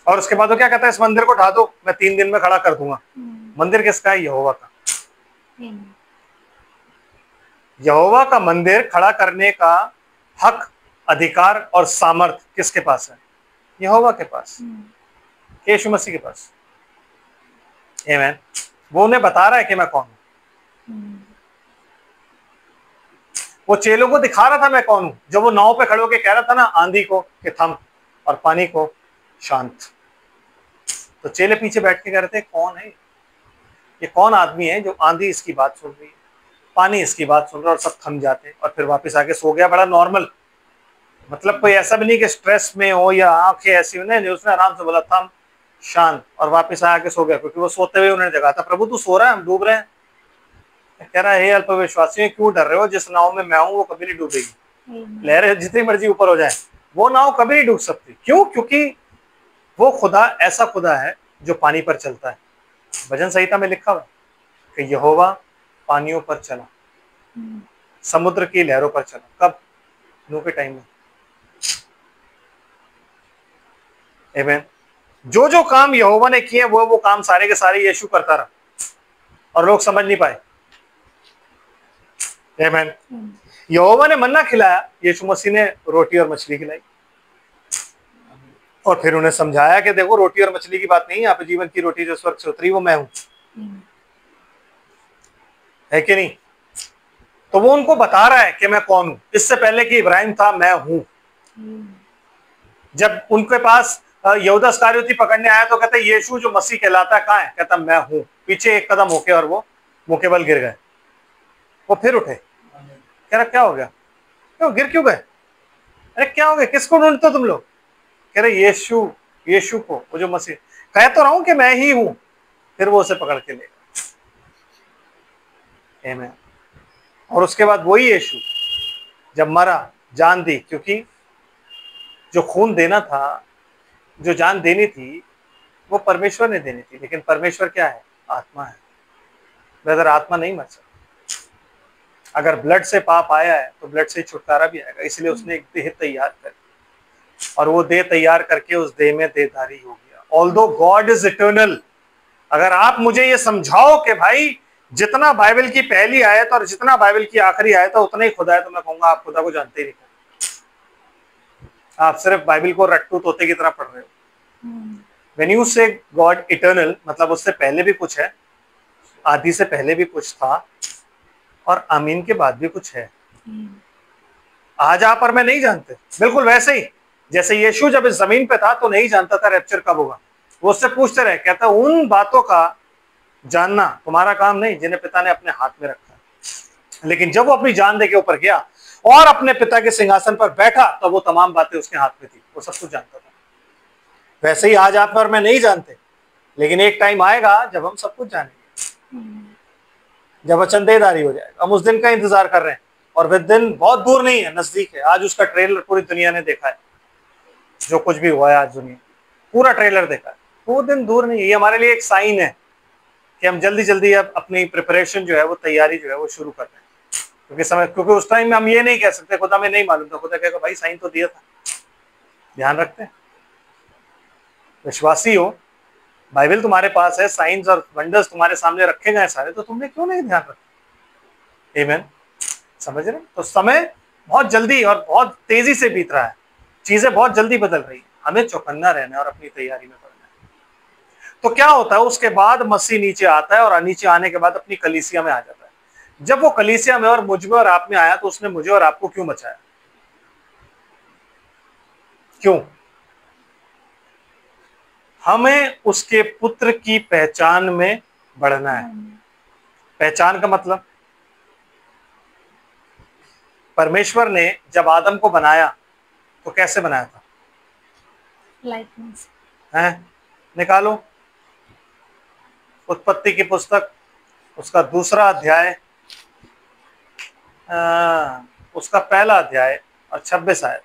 और उसके बाद वो क्या कहता है, इस मंदिर को ढा दो, मैं 3 दिन में खड़ा कर दूंगा। मंदिर किसका है? यहोवा का। यहोवा का मंदिर खड़ा करने का हक, अधिकार और सामर्थ किसके पास है? यहोवा के पास, यीशु मसीह के पास। आमीन। वो उन्हें बता रहा है कि मैं कौन हूं। वो चेलों को दिखा रहा था मैं कौन हूं। जब वो नाव पे खड़े होकर कह रहा था ना आंधी को कि थम और पानी को शांत, तो चेले पीछे बैठ के कह रहे थे कौन है ये? कौन आदमी है जो आंधी इसकी बात सुन रही है, पानी इसकी बात सुन रहा है और सब थम जाते और फिर वापस आके सो गया। बड़ा नॉर्मल, मतलब कोई ऐसा भी नहीं कि स्ट्रेस में हो या आंखें ऐसी हो, नहीं। उसने आराम से बोला थम शांत और वापस आके सो गया, क्योंकि वो सोते हुए उन्होंने जगा था। प्रभु तू सो रहा है, हम डूब रहे हैं। कह रहा है हे अल्पविश्वासियों, क्यों डर रहे हो? जिस नाव में मैं हूं वो कभी नहीं डूबेगी। लहरें जितनी मर्जी ऊपर हो जाए, वो नाव कभी नहीं डूब सकती। क्यों? क्योंकि वो खुदा ऐसा खुदा है जो पानी पर चलता है। भजन संहिता में लिखा हुआ कि यहोवा पानियों पर चला, समुद्र की लहरों पर चला। कब? नूह के टाइम में। आमीन। जो जो काम यहोवा ने किए वो काम सारे के सारे यीशु करता रहा और लोग समझ नहीं पाए। आमीन। यहोवा ने मन्ना खिलाया, यीशु मसीह ने रोटी और मछली खिलाई, और फिर उन्हें समझाया कि देखो रोटी और मछली की बात नहीं है, यहाँ पे जीवन की रोटी जो स्वर्ग से उतरी वो मैं हूं। है कि नहीं? तो वो उनको बता रहा है कि मैं कौन हूं। इससे पहले कि इब्राहिम था, मैं हूं। जब उनके पास यहूदा इस्करियोती पकड़ने आया तो कहता यीशु जो मसीह कहलाता है कहाँ है? कहता मैं हूं। पीछे एक कदम होके और वो मुंह के बल गिर गए। वो फिर उठे, कह रहा क्या हो गया? क्यों गिर क्यों गए? अरे क्या हो गया? किसको ढूंढते हो तुम लोग? कह रहे यीशु, यीशु को, वो जो मसीह। कह तो रहा हूं कि मैं ही हूं। फिर वो उसे पकड़ के ले गए। आमीन। और उसके बाद वही यीशु जब मरा, जान दी, क्योंकि जो खून देना था, जो जान देनी थी, वो परमेश्वर ने देनी थी। लेकिन परमेश्वर क्या है? आत्मा है। ब्रदर, आत्मा नहीं मर सकती। अगर ब्लड से पाप आया है तो ब्लड से छुटकारा भी आएगा। इसलिए उसने एक देह तैयार कर, और वो देह तैयार करके उस देह में देहधारी हो गया। Although God is eternal. अगर आप मुझे ये समझाओ कि भाई जितना बाइबल की पहली आयत और जितना बाइबल की आखिरी आयत है उतना ही खुदा है, तो मैं कहूंगा आप खुदा को जानते ही नहीं। आप सिर्फ बाइबल को रट्टू तोते की तरह पढ़ रहे हो। व्हेन यू से गॉड इटर्नल, मतलब उससे पहले भी कुछ है, आदि से पहले भी कुछ था, और आमीन के बाद भी कुछ है। आज आप और मैं नहीं जानते। बिल्कुल वैसे ही जैसे यीशु जब इस जमीन पे था तो नहीं जानता था रैप्चर कब होगा। वो उससे पूछते रहे, कहता उन बातों का जानना तुम्हारा काम नहीं जिन्हें पिता ने अपने हाथ में रखा है। लेकिन जब वो अपनी जान दे के ऊपर गया और अपने पिता के सिंहासन पर बैठा, तो वो तमाम बातें उसके हाथ में थी, वो सब कुछ जानता था। वैसे ही आज आप और मैं नहीं जानते, लेकिन एक टाइम आएगा जब हम सब कुछ जानेंगे, जब वचन देदारी हो जाएगा। हम उस दिन का इंतजार कर रहे हैं, और वह दिन बहुत दूर नहीं है, नजदीक है। आज उसका ट्रेलर पूरी दुनिया ने देखा है, जो कुछ भी हुआ है आज दुनिया पूरा ट्रेलर देखा है। वो दिन दूर नहीं है। ये हमारे लिए एक साइन है कि हम जल्दी जल्दी अब अपनी प्रिपरेशन जो है, वो तैयारी जो है वो शुरू कर रहे हैं। क्योंकि उस टाइम में हम ये नहीं कह सकते खुदा में नहीं मालूम था। खुदा कहेगा भाई साइन तो दिया था, ध्यान रखते हैं। विश्वासी हो, बाइबल तुम्हारे पास है, साइंस और वंडर्स तुम्हारे सामने रखे गए सारे, तो तुमने क्यों नहीं ध्यान रखा? आमीन। समझ रहे? तो समय बहुत जल्दी और बहुत तेजी से बीत रहा है, चीजें बहुत जल्दी बदल रही है। हमें चौकन्ना रहना है और अपनी तैयारी में पड़ना है। तो क्या होता है, उसके बाद मसीह नीचे आता है, और नीचे आने के बाद अपनी कलीसिया में आ जाता है। जब वो कलीसिया में और मुझ में और आप में आया, तो उसने मुझे और आपको क्यों बचाया? क्यों? हमें उसके पुत्र की पहचान में बढ़ना है। पहचान का मतलब, परमेश्वर ने जब आदम को बनाया तो कैसे बनाया था? लाइकनेस है, निकालो उत्पत्ति की पुस्तक, उसका दूसरा अध्याय, उसका पहला अध्याय और 26 आयत।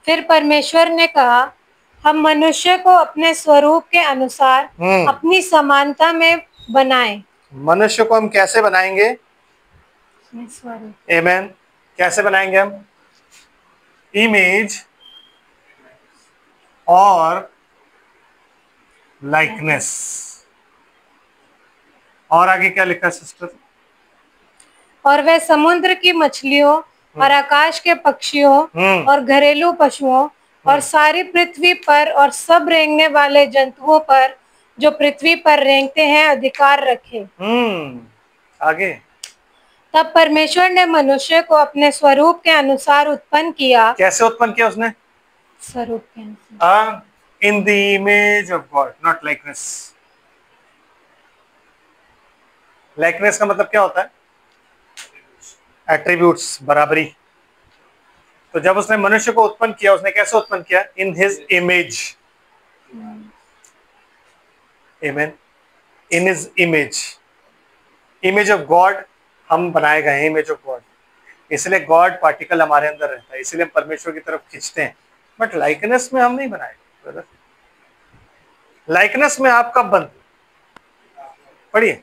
फिर परमेश्वर ने कहा, हम मनुष्य को अपने स्वरूप के अनुसार अपनी समानता में बनाएं। मनुष्य को हम कैसे बनाएंगे? आमीन। कैसे बनाएंगे हम? इमेज और लाइकनेस। और आगे क्या लिखा सिस्टर? और वे समुद्र की मछलियों और आकाश के पक्षियों और घरेलू पशुओं और सारी पृथ्वी पर और सब रेंगने वाले जंतुओं पर जो पृथ्वी पर रेंगते हैं अधिकार रखे। आगे। तब परमेश्वर ने मनुष्य को अपने स्वरूप के अनुसार उत्पन्न किया। कैसे उत्पन्न किया उसने? स्वरूप के अनुसार। In the image of God, not likeness. Likeness का मतलब क्या होता है? एट्रीब्यूट्स, बराबरी। तो जब उसने मनुष्य को उत्पन्न किया, उसने कैसे उत्पन्न किया? In his image. आमीन। In his image, image of God हम बनाए गए हैं, इमेज ऑफ गॉड। इसलिए गॉड पार्टिकल हमारे अंदर रहता है, इसलिए हम परमेश्वर की तरफ खींचते हैं। बट लाइकनेस में हम नहीं बनाए ब्रदर। लाइकनेस में आप कब बनते? पढ़िए।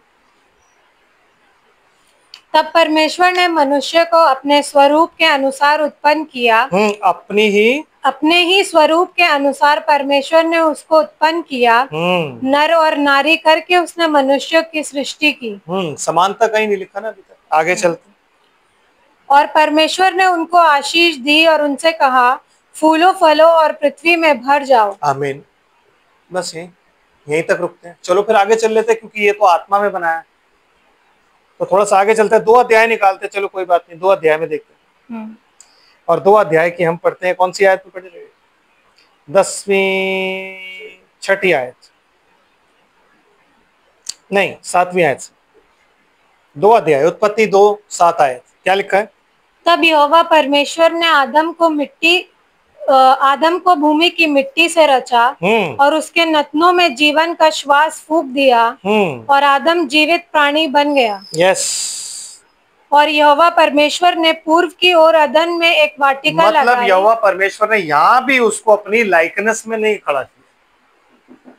तब परमेश्वर ने मनुष्य को अपने स्वरूप के अनुसार उत्पन्न किया। अपने ही स्वरूप के अनुसार परमेश्वर ने उसको उत्पन्न किया। नर और नारी करके उसने मनुष्य की सृष्टि की। समानता कहीं नहीं लिखा ना अभी तक, आगे चलते। और परमेश्वर ने उनको आशीष दी और उनसे कहा, फूलो फलो और पृथ्वी में भर जाओ। आमीन। बस यहीं तक रुकते हैं। चलो फिर आगे चल लेते हैं, क्योंकि ये तो आत्मा में बनाया है। तो थोड़ा सा आगे चलते हैं, 2 अध्याय निकालते हैं। चलो कोई बात नहीं, 2 अध्याय में देखते हैं। और 2 अध्याय की हम पढ़ते हैं। कौन सी आयत में पढ़ रहे? 10वीं 6ठी आयत, नहीं 7वीं आयत से। 2 अध्याय, उत्पत्ति 2:7 आयत। क्या लिखा है? तब यहोवा परमेश्वर ने आदम को भूमि की मिट्टी से रचा और उसके नथनों में जीवन का श्वास फूंक दिया और आदम जीवित प्राणी बन गया। यस। और यहोवा परमेश्वर ने पूर्व की ओर अदन में एक वाटिका लगाई। मतलब यहोवा परमेश्वर ने यहाँ भी उसको अपनी लाइकनेस में नहीं खड़ा किया,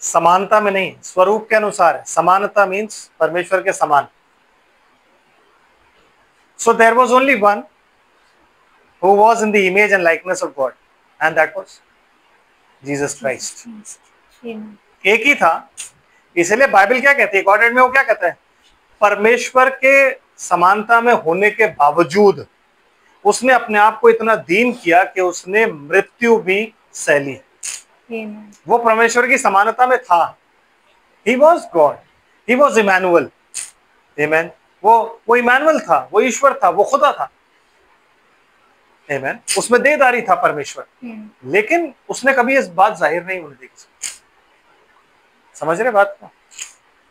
समानता में नहीं, स्वरूप के अनुसार है। समानता मीन्स परमेश्वर के समान। So there was only one who was in the image and likeness of God, and that was Jesus Christ. एक ही था। इसलिए बाइबल क्या कहती है? गॉडेड में वो क्या कहता है? परमेश्वर के समानता में होने के बावजूद उसने अपने आप को इतना दीन किया कि उसने मृत्यु भी सह ली। वो परमेश्वर की समानता में था। He was God. He was Emmanuel. Amen. वो इमानुएल था, वो ईश्वर था, वो खुदा था। आमीन। उसमें देहधारी था परमेश्वर, लेकिन उसने कभी इस बात जाहिर नहीं होने दी। समझ रहे बात को?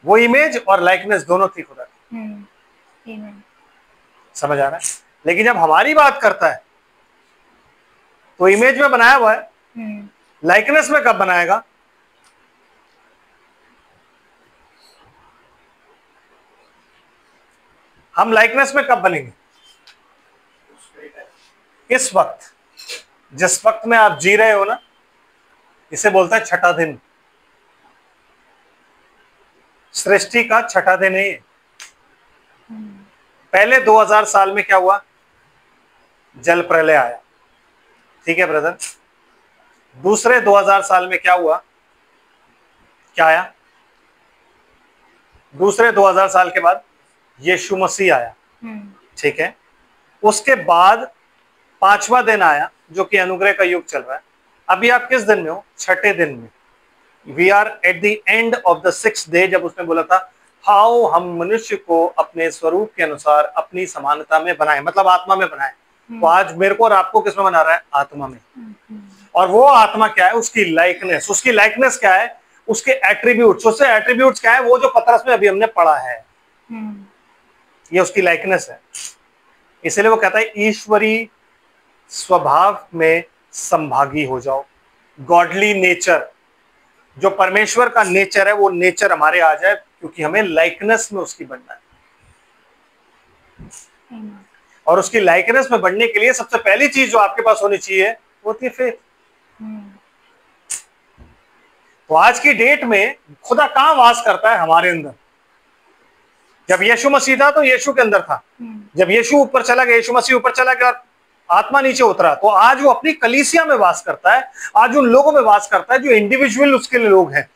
वो इमेज और लाइकनेस दोनों थी खुदा की। समझ आ रहा है? लेकिन जब हमारी बात करता है तो इमेज में बनाया हुआ है, लाइकनेस में कब बनाएगा? हम लाइकनेस में कब बनेंगे? इस वक्त, जिस वक्त में आप जी रहे हो ना, इसे बोलता है छठा दिन। सृष्टि का छठा दिन है ये। पहले 2000 साल में क्या हुआ? जल प्रलय आया, ठीक है ब्रदर। दूसरे 2000 साल में क्या हुआ? क्या आया? दूसरे 2000 साल के बाद यीशु मसीह आया, ठीक है। उसके बाद पांचवा दिन आया जो कि अनुग्रह का युग चल रहा है। अभी आप किस दिन में हो? छठे दिन में। We are at the end of the 6th day, जब उसने बोला था हाउ हम मनुष्य को अपने स्वरूप के अनुसार अपनी समानता में बनाए, मतलब आत्मा में बनाए। तो आज मेरे को और आपको किस में बना रहा है? आत्मा में। और वो आत्मा क्या है? उसकी लाइकनेस। उसकी लाइकनेस क्या है? उसके एट्रीब्यूट्स। उससे एट्रीब्यूट्स क्या है? वो जो पतरस में अभी हमने पढ़ा है, ये उसकी लाइकनेस है। इसलिए वो कहता है ईश्वरी स्वभाव में संभागी हो जाओ। गॉडली नेचर, जो परमेश्वर का नेचर है, वो नेचर हमारे आ जाए, क्योंकि हमें लाइकनेस में उसकी बनना है। और उसकी लाइकनेस में बढ़ने के लिए सबसे पहली चीज जो आपके पास होनी चाहिए वो होती है फेथ। तो आज की डेट में खुदा कहां वास करता है? हमारे अंदर। जब यीशु मसीह था तो यीशु के अंदर था। जब यीशु ऊपर चला गया, यीशु मसीह ऊपर चला गया और आत्मा नीचे उतरा, तो आज वो अपनी कलीसिया में वास करता है। आज उन लोगों में वास करता है जो इंडिविजुअल उसके लिए लोग हैं।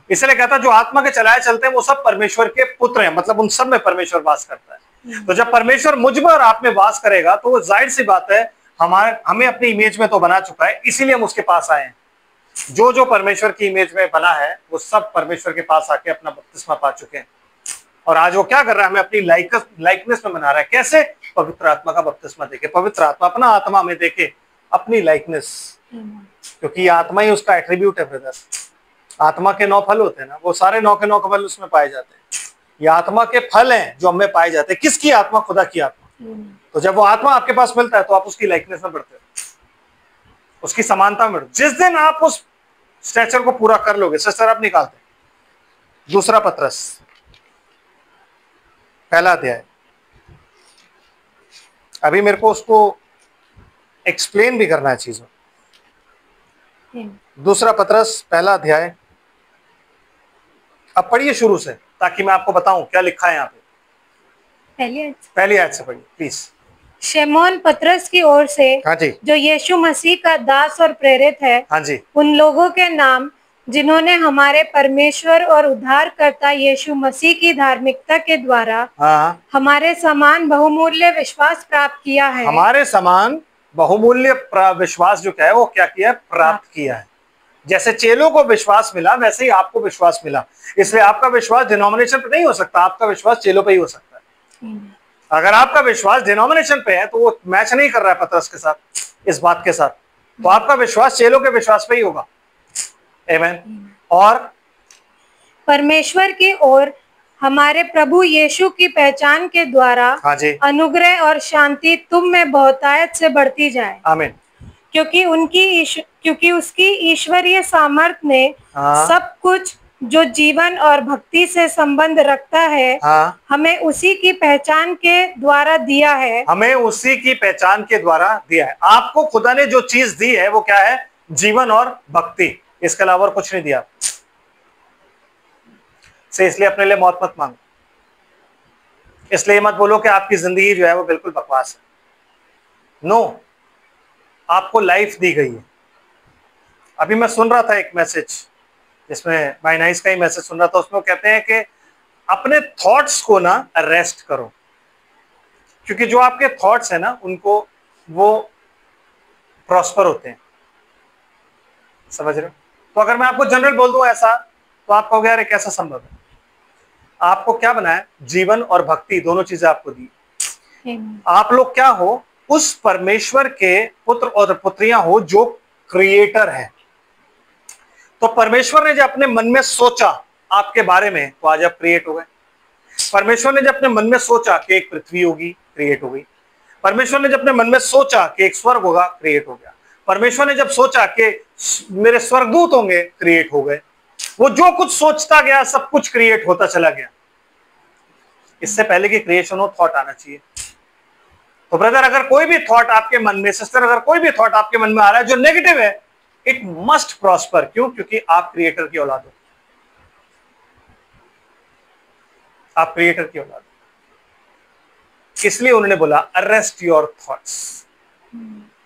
इसलिए कहता है जो आत्मा के चलाए चलते हैं वो सब परमेश्वर के पुत्र हैं, मतलब उन सब में परमेश्वर वास करता है। तो जब परमेश्वर मुझ में और आप में वास करेगा तो वो जाहिर सी बात है हमें अपनी इमेज में तो बना चुका है, इसीलिए हम उसके पास आए हैं। जो जो परमेश्वर की इमेज में बना है वो सब परमेश्वर के पास आके अपना बपतिस्मा पा चुके हैं। और आज वो क्या कर रहा है? हमें अपनी लाइकनेस में बना रहा है। कैसे? पवित्र आत्मा का बपतिस्मा देके, पवित्र आत्मा अपना आत्मा में देके अपनी लाइकनेस, क्योंकि आत्मा ही उसका एट्रीब्यूट है ब्रदर। आत्मा के 9 फल होते हैं ना, वो सारे 9 के 9 फल उसमें पाए जाते हैं। ये आत्मा के फल हैं जो हमें पाए जाते हैं। किसकी आत्मा? खुदा की आत्मा। तो जब वो आत्मा आपके पास मिलता है तो आप उसकी लाइकनेस में बढ़ते हो, उसकी समानता में। जिस दिन आप उस स्ट्रेचर को पूरा कर लोगे, सिस्टर आप निकालते हैं। दूसरा पतरस पहला अध्याय। अभी मेरे को उसको एक्सप्लेन भी करना है चीजों। दूसरा पतरस पहला अध्याय। अब पढ़िए शुरू से ताकि मैं आपको बताऊं क्या लिखा है यहाँ पे। पहली आयत से पढ़िए प्लीज। शमौन पतरस की ओर से, हाँ जी, जो यीशु मसीह का दास और प्रेरित है, हाँ जी, उन लोगों के नाम जिन्होंने हमारे परमेश्वर और उद्धारकर्ता यीशु मसीह की धार्मिकता के द्वारा हमारे समान बहुमूल्य विश्वास प्राप्त किया है। हमारे समान बहुमूल्य विश्वास जो क्या है वो क्या किया? प्राप्त किया है। जैसे चेलों को विश्वास मिला वैसे ही आपको विश्वास मिला। इसलिए आपका विश्वास डिनोमिनेशन पे नहीं हो सकता, आपका विश्वास चेलों पे ही हो सकता है। अगर आपका विश्वास डिनोमिनेशन पे है तो वो मैच नहीं कर रहा है पतरस के साथ, इस बात के साथ, तो आपका विश्वास चेलों के विश्वास पे ही होगा। आमीन। और परमेश्वर की ओर हमारे प्रभु यीशु की पहचान के द्वारा हाँ जी, अनुग्रह और शांति तुम में बहुतायत से बढ़ती जाए। आमीन। क्योंकि उसकी ईश्वरीय सामर्थ्य ने सब कुछ जो जीवन और भक्ति से संबंध रखता है हमें उसी की पहचान के द्वारा दिया है। हमें उसी की पहचान के द्वारा दिया है। आपको खुदा ने जो चीज दी है वो क्या है? जीवन और भक्ति, इसके अलावा और कुछ नहीं दिया से। इसलिए अपने लिए मौत मत मांगो। इसलिए मत बोलो कि आपकी जिंदगी जो है वो बिल्कुल बकवास है। नो, आपको लाइफ दी गई है। अभी मैं सुन रहा था एक मैसेज, इसमें बाय नाइस का ही मैसेज सुन रहा था। उसमें कहते हैं कि अपने थॉट्स को ना अरेस्ट करो, क्योंकि जो आपके थॉट्स है ना उनको वो प्रॉस्पर होते हैं। समझ रहे हो? तो अगर मैं आपको जनरल बोल दूं ऐसा, तो आप कहोगे यार कैसा संभव है? आपको क्या बना है? जीवन और भक्ति, दोनों चीजें आपको दी। आप लोग क्या हो? उस परमेश्वर के पुत्र और पुत्रियां हो जो क्रिएटर है। तो परमेश्वर ने जब अपने मन में सोचा आपके बारे में, तो आज आप क्रिएट हो गए। परमेश्वर ने जब अपने मन में सोचा कि एक पृथ्वी होगी, क्रिएट हो गई। परमेश्वर ने जब अपने मन में सोचा कि एक स्वर्ग होगा, क्रिएट हो गया। परमेश्वर ने जब सोचा कि मेरे स्वर्गदूत होंगे, क्रिएट हो गए। वो जो कुछ सोचता गया सब कुछ क्रिएट होता चला गया। इससे पहले कि क्रिएशन हो, थॉट आना चाहिए। तो ब्रदर, अगर कोई भी थॉट आपके मन में, सिस्टर, अगर कोई भी थॉट आपके मन में आ रहा है जो नेगेटिव है, इट मस्ट प्रॉस्पर। क्यों? क्योंकि आप क्रिएटर की औलाद हो। आप क्रिएटर की औलाद हो। इसलिए उन्होंने बोला अरेस्ट योर थॉट्स।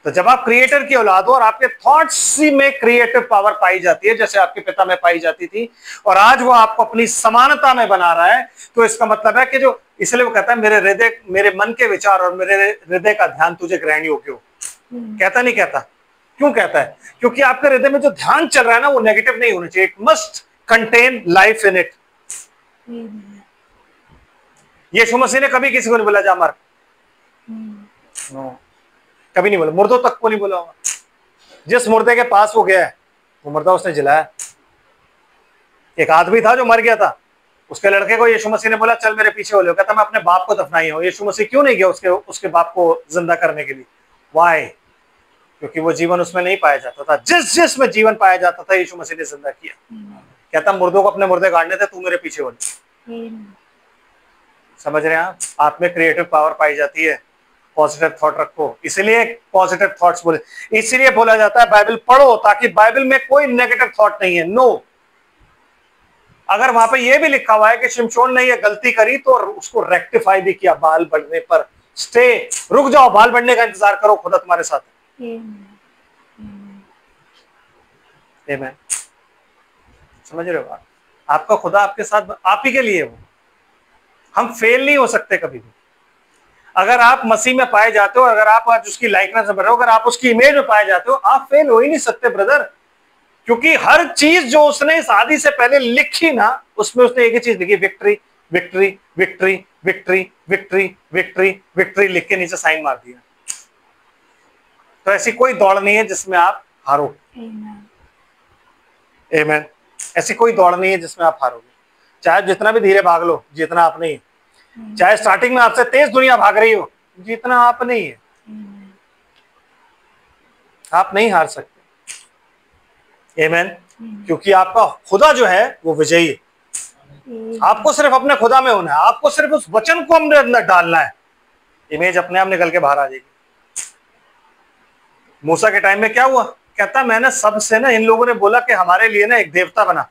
तो जब आप क्रिएटर की औलाद हो और आपके थॉट्स में क्रिएटिव पावर पाई जाती है, जैसे आपके पिता में पाई जाती थी, और आज वो आपको अपनी समानता में बना रहा है, तो इसका मतलब है कि जो, इसलिए वो कहता है मेरे हृदय, मेरे मन के विचार और मेरे हृदय का ध्यान तुझे ग्रहण योग्य हो। कहता नहीं कहता? क्यों कहता है? क्योंकि आपके हृदय में जो ध्यान चल रहा है ना, वो नेगेटिव नहीं होना चाहिए। It must contain life in it. Yeshu Masih ने कभी किसी को नहीं बोला जा मर, नो, कभी नहीं बोला। मुर्दों तक को नहीं बोला होगा। जिस मुर्दे के पास वो गया है, वो मुर्दा उसने जलाया। एक आदमी था जो मर गया था, उसके लड़के को यीशु मसीह ने बोला चल मेरे पीछे हो लो। कहता मैं अपने बाप को दफनाई हूं। यीशु मसीह क्यों नहीं गया उसके बाप को जिंदा करने के लिए? वाई? क्योंकि वो जीवन उसमें नहीं पाया जाता था। जिसमें जीवन पाया जाता था, यीशु मसीह ने जिंदा किया। कहता मुर्दों को अपने मुर्दे गाड़ने थे, तू मेरे पीछे हो ले। समझ रहे हैं आप में क्रिएटिव पावर पाई जाती है। पॉजिटिव थॉट रखो। इसलिए पॉजिटिव थॉट्स बोले, इसलिए बोला जाता है बाइबल पढ़ो, ताकि बाइबल में कोई नेगेटिव थॉट नहीं है। नो, अगर वहां पे ये भी लिखा हुआ है कि शिमशोन ने ये गलती करी तो उसको रेक्टिफाई भी किया बाल बढ़ने पर। स्टे, रुक जाओ, बाल बढ़ने का इंतजार करो, खुदा तुम्हारे साथ है। आमीन। समझ रहे हो? आपका खुदा आपके साथ, आप ही के लिए वो। हम फेल नहीं हो सकते कभी भी। अगर आप मसीह में पाए जाते हो, अगर आप आज उसकी लाइकनेस में बन रहे हो, अगर आप उसकी इमेज में पाए जाते हो, आप फेल हो ही नहीं सकते ब्रदर। क्योंकि हर चीज जो उसने इस आदि से पहले लिखी ना, उसमें उसने एक ही चीज लिखी, victory victory victory victory victory victory victory, लिख के नीचे साइन मार दिया। तो ऐसी कोई दौड़ नहीं है जिसमें आप हारो। आमीन। ऐसी कोई दौड़ नहीं है जिसमें आप हारोगे। चाहे जितना भी धीरे भाग लो, जितना आप नहीं। चाहे स्टार्टिंग में आपसे तेज दुनिया भाग रही हो, जितना आप नहीं है, आप नहीं हार सकते। आमीन। क्योंकि आपका खुदा जो है वो विजयी है। आपको सिर्फ अपने खुदा में होना है। आपको सिर्फ उस वचन को हमने अंदर डालना है, इमेज अपने आप निकल के बाहर आ जाएगी। मूसा के टाइम में क्या हुआ? कहता मैंने सबसे ना, इन लोगों ने बोला कि हमारे लिए ना एक देवता बना।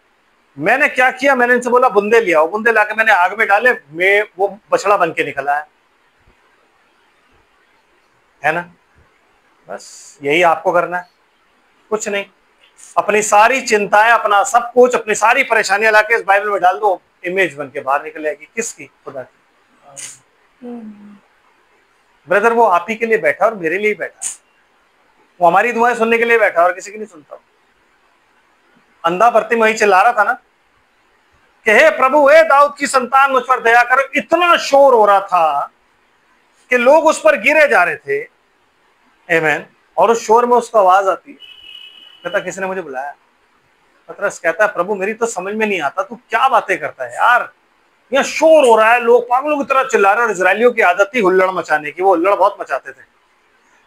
मैंने क्या किया? मैंने इनसे बोला बुंदे लिया, वो बुंदे लाके मैंने आग में डाले, मैं वो बछड़ा बन के निकला है ना। बस यही आपको करना है, कुछ नहीं। अपनी सारी चिंताएं, अपना सब कुछ, अपनी सारी परेशानियां लाके इस बाइबल में डाल दो, इमेज बन के बाहर निकल आएगी। किसकी? खुदा की। ब्रदर, वो आप ही के लिए बैठा और मेरे लिए बैठा। वो हमारी दुआएं सुनने के लिए बैठा और किसी की नहीं सुनता। अंधा भर्ती वही चिल्ला रहा था ना कि हे प्रभु, हे दाऊद की संतान, मुझ पर दया करो। इतना शोर हो रहा था कि लोग उस पर गिरे जा रहे थे। आमीन। और उस शोर में उसको आवाज आती है, कहता किसी ने मुझे बुलाया। पतरस कहता है प्रभु मेरी तो समझ में नहीं आता, तू क्या बातें करता है यार, यहाँ शोर हो रहा है, लोग पागलों की तरह चिल्ला रहे हैं। और इजरायलियों की आदत थी हुल्लड़ मचाने की, वो हुल्लड़ बहुत मचाते थे।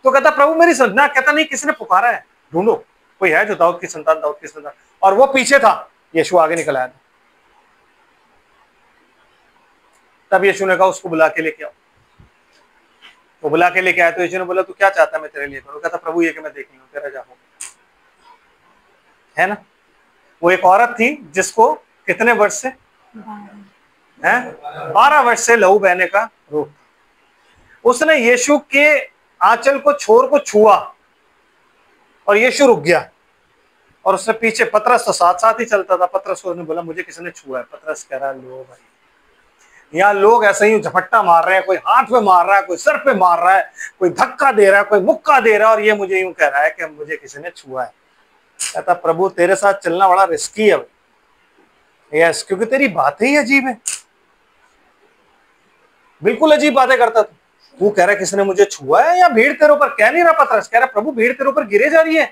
तो कहता प्रभु मेरी संजना, कहता नहीं किसी ने पुकारा है, ढूंढो कोई है जो दाऊद की संतान, दाऊद की संतान। और वो पीछे था, यीशु आगे निकल आया था। तब यीशु ने कहा उसको बुला के लेके आओ। वो बुला के लेके आया तो यीशु ने बोला तू क्या चाहता है मैं तेरे लिए करूं? कहता प्रभु ये कि मैं देख लूं तेरा जाऊं, है ना। वो एक औरत थी जिसको कितने वर्ष से हैं 12 वर्ष से लहू बहने का रोग था। उसने यीशु के आंचल को, छोर को छुआ और यीशु रुक गया। और उसने पीछे, पतरस तो साथ साथ ही चलता था। पतरस को उसने बोला मुझे किसी ने छुआ है। पतरस कह रहा लो भाई, यहाँ लोग ऐसे ही झपट्टा मार रहे हैं, कोई हाथ पे मार रहा है, कोई सर पे मार रहा है, कोई धक्का दे रहा है, कोई मुक्का दे रहा है, और ये मुझे यूं कह रहा है कि मुझे किसी ने छुआ है। कहता प्रभु तेरे साथ चलना बड़ा रिस्की है। यस, क्योंकि तेरी बातें ही अजीब है, बिल्कुल अजीब बातें करता तू कह रहा है किसी ने मुझे छुआ है, या भीड़ तेरे ऊपर, कह नहीं रहा पतरस, कह रहा प्रभु भीड़ तेरे ऊपर गिरे जा रही है।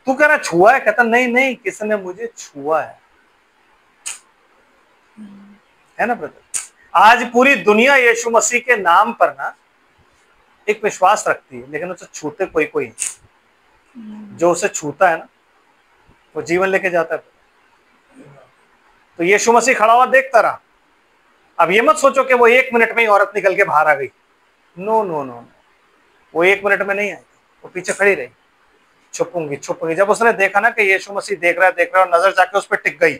तू कह रहा छुआ है, कहता नहीं नहीं किसने मुझे छुआ है ना ब्रदर। आज पूरी दुनिया यीशु मसीह के नाम पर ना एक विश्वास रखती है, लेकिन उसे छूते कोई कोई नहीं। जो उसे छूता है ना वो जीवन लेके जाता है। तो यीशु मसीह खड़ा हुआ देखता रहा। अब ये मत सोचो कि वो 1 मिनट में ही औरत निकल के बाहर आ गई। नो नो नो, वो 1 मिनट में नहीं आई, वो पीछे खड़ी रही, छुपूंगी छुपूंगी। जब उसने देखा ना कि यीशु मसीह देख रहा है और नजर जाके उस पर टिक गई,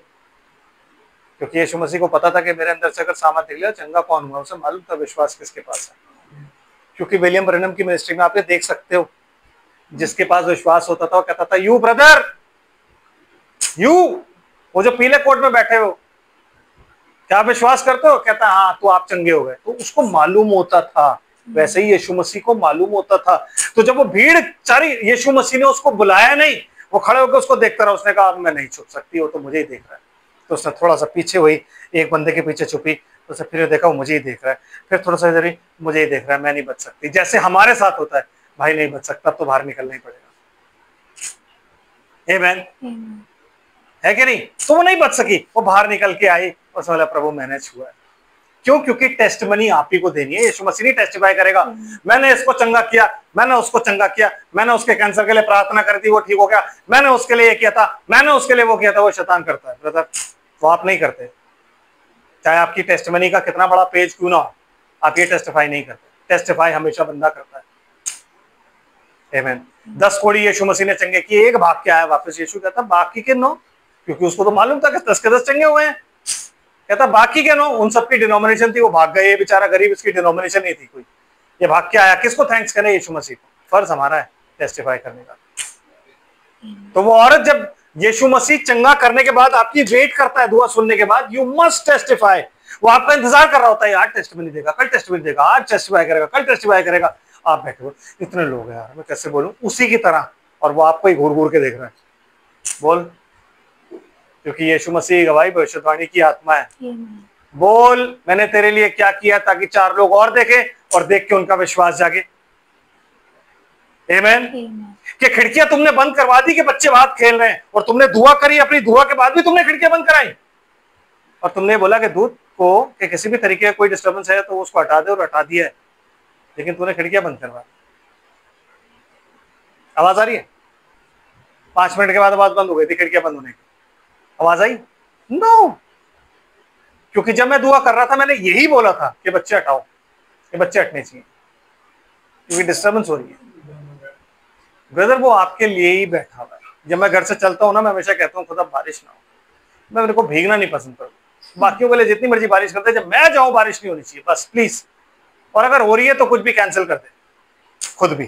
क्योंकि यीशु मसीह को पता था कि मेरे अंदर से अगर सामान निकले चंगा कौन हुआ, उसे मालूम था विश्वास किसके पास है। क्योंकि विलियम ब्रैनम की मिनिस्ट्री में आप ये देख सकते हो, जिसके पास विश्वास होता था वो कहता था यू ब्रदर यू, वो जो पीले कोट में बैठे हो, क्या आप विश्वास करते हो? कहता हाँ, तो आप चंगे हो गए। तो उसको मालूम होता था, वैसे ही यीशु मसीह को मालूम होता था। तो जब वो भीड़ सारी, यीशु मसीह ने उसको बुलाया नहीं, वो खड़े होकर उसको देखता रहा। उसने कहा अब मैं नहीं छुप सकती, वो तो मुझे ही देख रहा है। तो उसने थोड़ा सा पीछे हुई, एक बंदे के पीछे छुपी, तो उसे फिर देखा वो मुझे ही देख रहा है, फिर थोड़ा सा इधर ही मुझे ही देख रहा है, मैं नहीं बच सकती। जैसे हमारे साथ होता है, भाई नहीं बच सकता तो बाहर निकलना ही पड़ेगा। आमीन है कि नहीं? तो वो नहीं बच सकी, वो बाहर निकल के आई, उसने बोला प्रभु मैंने छुआ है। क्यों? क्योंकि टेस्टमनी आप ही को देनी है। यीशु मसीह नहीं टेस्टिफाई करेगा मैंने इसको चंगा किया, मैंने उसको चंगा किया, मैंने उसके कैंसर के लिए प्रार्थना कर दी वो ठीक हो गया, मैंने उसके लिए ये किया था, मैंने उसके लिए वो किया था। वो शैतान करता है ब्रदर, वो आप नहीं करते। चाहे आपकी टेस्टमनी का कितना बड़ा पेज क्यों ना हो, आप ये टेस्टिफाई नहीं करते। टेस्टिफाई हमेशा बंदा करता है। आमीन। 10 कोड़ी यीशु मसीह ने चंगे किए, एक भाग के आया वापस। यीशु कहता बाकी के 9, क्योंकि उसको तो मालूम था कि 10 के 10 चंगे हुए हैं। कहता बाकी के 9, उन सबकी डिनोमिनेशन थी, वो भाग गए। ये बेचारा गरीब, इसकी डिनोमिनेशन नहीं थी कोई, ये भाग के आया। किसको थैंक्स करें? यीशु मसीह को। फर्ज हमारा है टेस्टिफाई करने का। तो वो औरत जब यीशु मसीह चंगा करने के बाद आपकी वेट करता है, दुआ सुनने के बाद, यू मस्ट टेस्टिफाई। वो आपका इंतजार कर रहा होता है, आज टेस्टिमनी देगा, कल टेस्टिमनी देगा, आज टेस्टिफाई करेगा, कल टेस्टिफाई करेगा। आप बैठे हो, इतने लोग हैं यार, मैं कैसे बोलूं उसी की तरह, और वो आपको ही घूर घूर के देख रहा है। बोल, क्योंकि यीशु मसीह गवाही भविष्यवाणी की आत्मा है। बोल मैंने तेरे लिए क्या किया, ताकि 4 लोग और देखें और देख के उनका विश्वास जागे। आमीन। कि खिड़कियां तुमने बंद करवा दी कि बच्चे बाहर खेल रहे हैं, और तुमने दुआ करी, अपनी दुआ के बाद भी तुमने खिड़कियां बंद कराई, और तुमने बोला कि दूध को कि किसी भी तरीके का कोई डिस्टर्बेंस है तो उसको हटा दे, और हटा दिया है, लेकिन तूने खिड़कियां बंद करवा दी। आवाज आ रही है? 5 मिनट के बाद आवाज बंद हो गई थी खिड़कियां बंद होने की। आवाज आई? नो। क्योंकि जब मैं दुआ कर रहा था मैंने यही बोला था कि बच्चे हटाओ, ये बच्चे हटने चाहिए, क्योंकि डिस्टर्बेंस हो रही है। ब्रदर वो आपके लिए ही बैठा हुआ है। जब मैं घर से चलता हूँ ना, मैं हमेशा कहता हूँ खुदा बारिश ना हो, मैं मेरे को भीगना नहीं पसंद करता। बाकियों के लिए जितनी मर्जी बारिश करते, जब मैं जाऊँ बारिश नहीं होनी चाहिए बस प्लीज। और अगर हो रही है तो कुछ भी कैंसिल कर दे, खुद भी।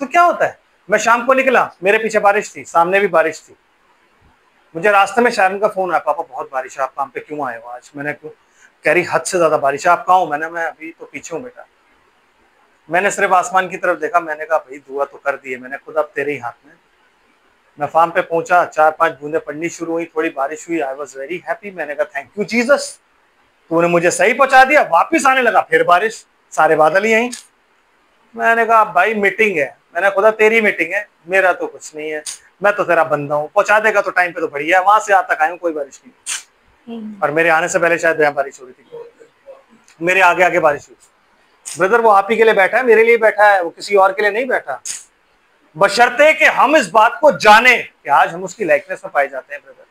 तो क्या होता है, मैं शाम को निकला, मेरे पीछे बारिश थी, सामने भी बारिश थी। मुझे रास्ते में शायरन का फोन आया, पापा बहुत बारिश है, आप काम पे क्यों आए हो आज? मैंने क्यों? कह रही हद से ज्यादा बारिश है, आप कहाँ हो? मैं अभी तो पीछे हूँ बेटा। मैंने सिर्फ आसमान की तरफ देखा, मैंने कहा भाई दुआ तो कर दी है मैंने, खुद अब तेरे ही हाथ में। मैं फार्म पे पहुंचा, 4-5 बूंदे पड़नी शुरू हुई, थोड़ी बारिश हुई, आई वॉज वेरी हैप्पी। मैंने कहा थैंक यू जीसस, तूने मुझे सही पहुंचा दिया। वापिस आने लगा, फिर बारिश, सारे बादल ही यहीं। मैंने कहा भाई मीटिंग है, मैंने खुदा तेरी मीटिंग है, मेरा तो कुछ नहीं है, मैं तो तेरा बंदा हूँ, पहुंचा देगा तो टाइम पे तो बढ़िया है। वहां से आज तक आया हूँ, कोई बारिश नहीं, और मेरे आने से पहले शायद यहाँ बारिश हो रही थी, मेरे आगे आगे बारिश हुई। ब्रदर वो आप ही के लिए बैठा है, मेरे लिए बैठा है, वो किसी और के लिए नहीं बैठा। बशर्ते कि हम इस बात को जाने कि आज हम उसकी लाइकनेस में पाए जाते हैं। ब्रदर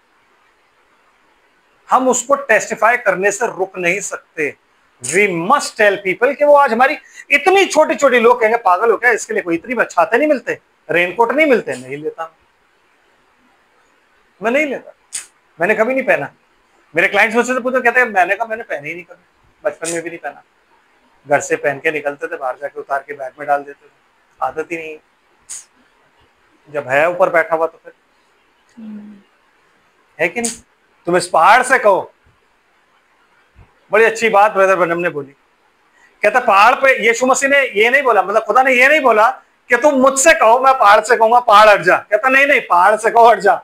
हम उसको टेस्टिफाई करने से रुक नहीं सकते। वी मस्ट टेल पीपल कि वो आज हमारी इतनी छोटी छोटी, लोग कहेंगे पागल हो क्या, इसके लिए कोई इतनी छाते नहीं मिलते, रेनकोट नहीं मिलते। नहीं लेता मैं नहीं लेता, मैंने कभी नहीं पहना। मेरे क्लाइंट्स मुझसे पूछते, कहते हैं मैंने कहा मैंने पहने ही नहीं कभी, बचपन में भी नहीं पहना। घर से पहन के निकलते थे, बाहर जाके उतार के बैग में डाल देते थे, आदत ही नहीं। जब है ऊपर बैठा हुआ तो फिर है कि नहीं? तुम इस पहाड़ से कहो, बड़ी अच्छी बात ब्रदर ब्रैनम ने बोली। कहता पहाड़ पे, यीशु मसीह ने ये नहीं बोला, मतलब खुदा ने ये नहीं बोला कि तुम मुझसे कहो, मैं पहाड़ से कहूंगा पहाड़ हट जा। कहता नहीं नहीं, पहाड़ से कहो हट जा।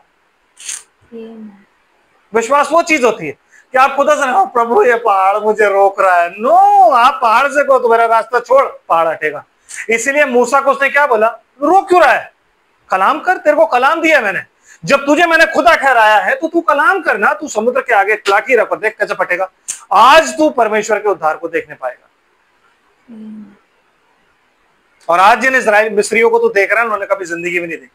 विश्वास वो चीज होती है कि आप खुदा से कहो प्रभु ये पहाड़ मुझे रोक रहा है। नो, आप पहाड़ से कहो तो मेरा रास्ता छोड़, पहाड़ हटेगा। इसीलिए मूसा को उसने क्या बोला, रोक क्यों रहा है? कलाम कर, तेरे को कलाम दिया मैंने। जब तुझे मैंने खुदा ठहराया है तो तू कलाम करना, तू समुद्र के आगे लाठी रख, देख कैसे फटेगा। आज तू परमेश्वर के उद्धार को देखने पाएगा। और आज जिन इजराइल मिस्रियों को तू देख रहा है, उन्होंने कभी जिंदगी में नहीं देखी।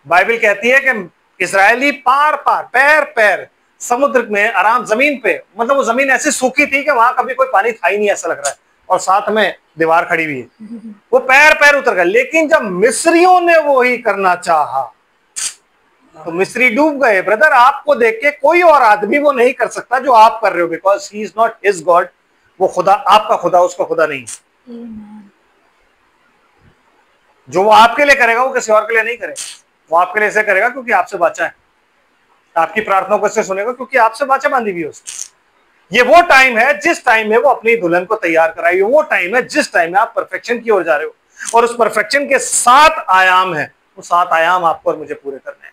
बाइबल कहती है कि इजरायली पार पार पैर पैर समुद्र में आराम, जमीन पे, मतलब वो जमीन ऐसी सूखी थी कि वहां कभी कोई पानी था ही नहीं, ऐसा लग रहा है, और साथ में दीवार खड़ी हुई है, वो पैर पैर उतर गए। लेकिन जब मिस्रियों ने वो ही करना चाहा तो मिस्री डूब गए। ब्रदर, आपको देख के कोई और आदमी वो नहीं कर सकता जो आप कर रहे हो, because he is not his God. वो खुदा आपका खुदा, उसका खुदा नहीं। जो वो आपके लिए करेगा वो किसी और के लिए नहीं करेगा। वो आपके लिए ऐसे करेगा क्योंकि आपसे बाचा है, आपकी प्रार्थनाओं को इससे सुनेगा क्योंकि आपसे बाचा बांधी हुई है उसकी। ये वो टाइम है जिस टाइम में वो अपनी दुल्हन को तैयार कराई, वो टाइम है जिस टाइम में आप परफेक्शन की ओर जा रहे हो। और उस परफेक्शन के 7 आयाम है, वो 7 आयाम आपको और मुझे पूरे करने हैं।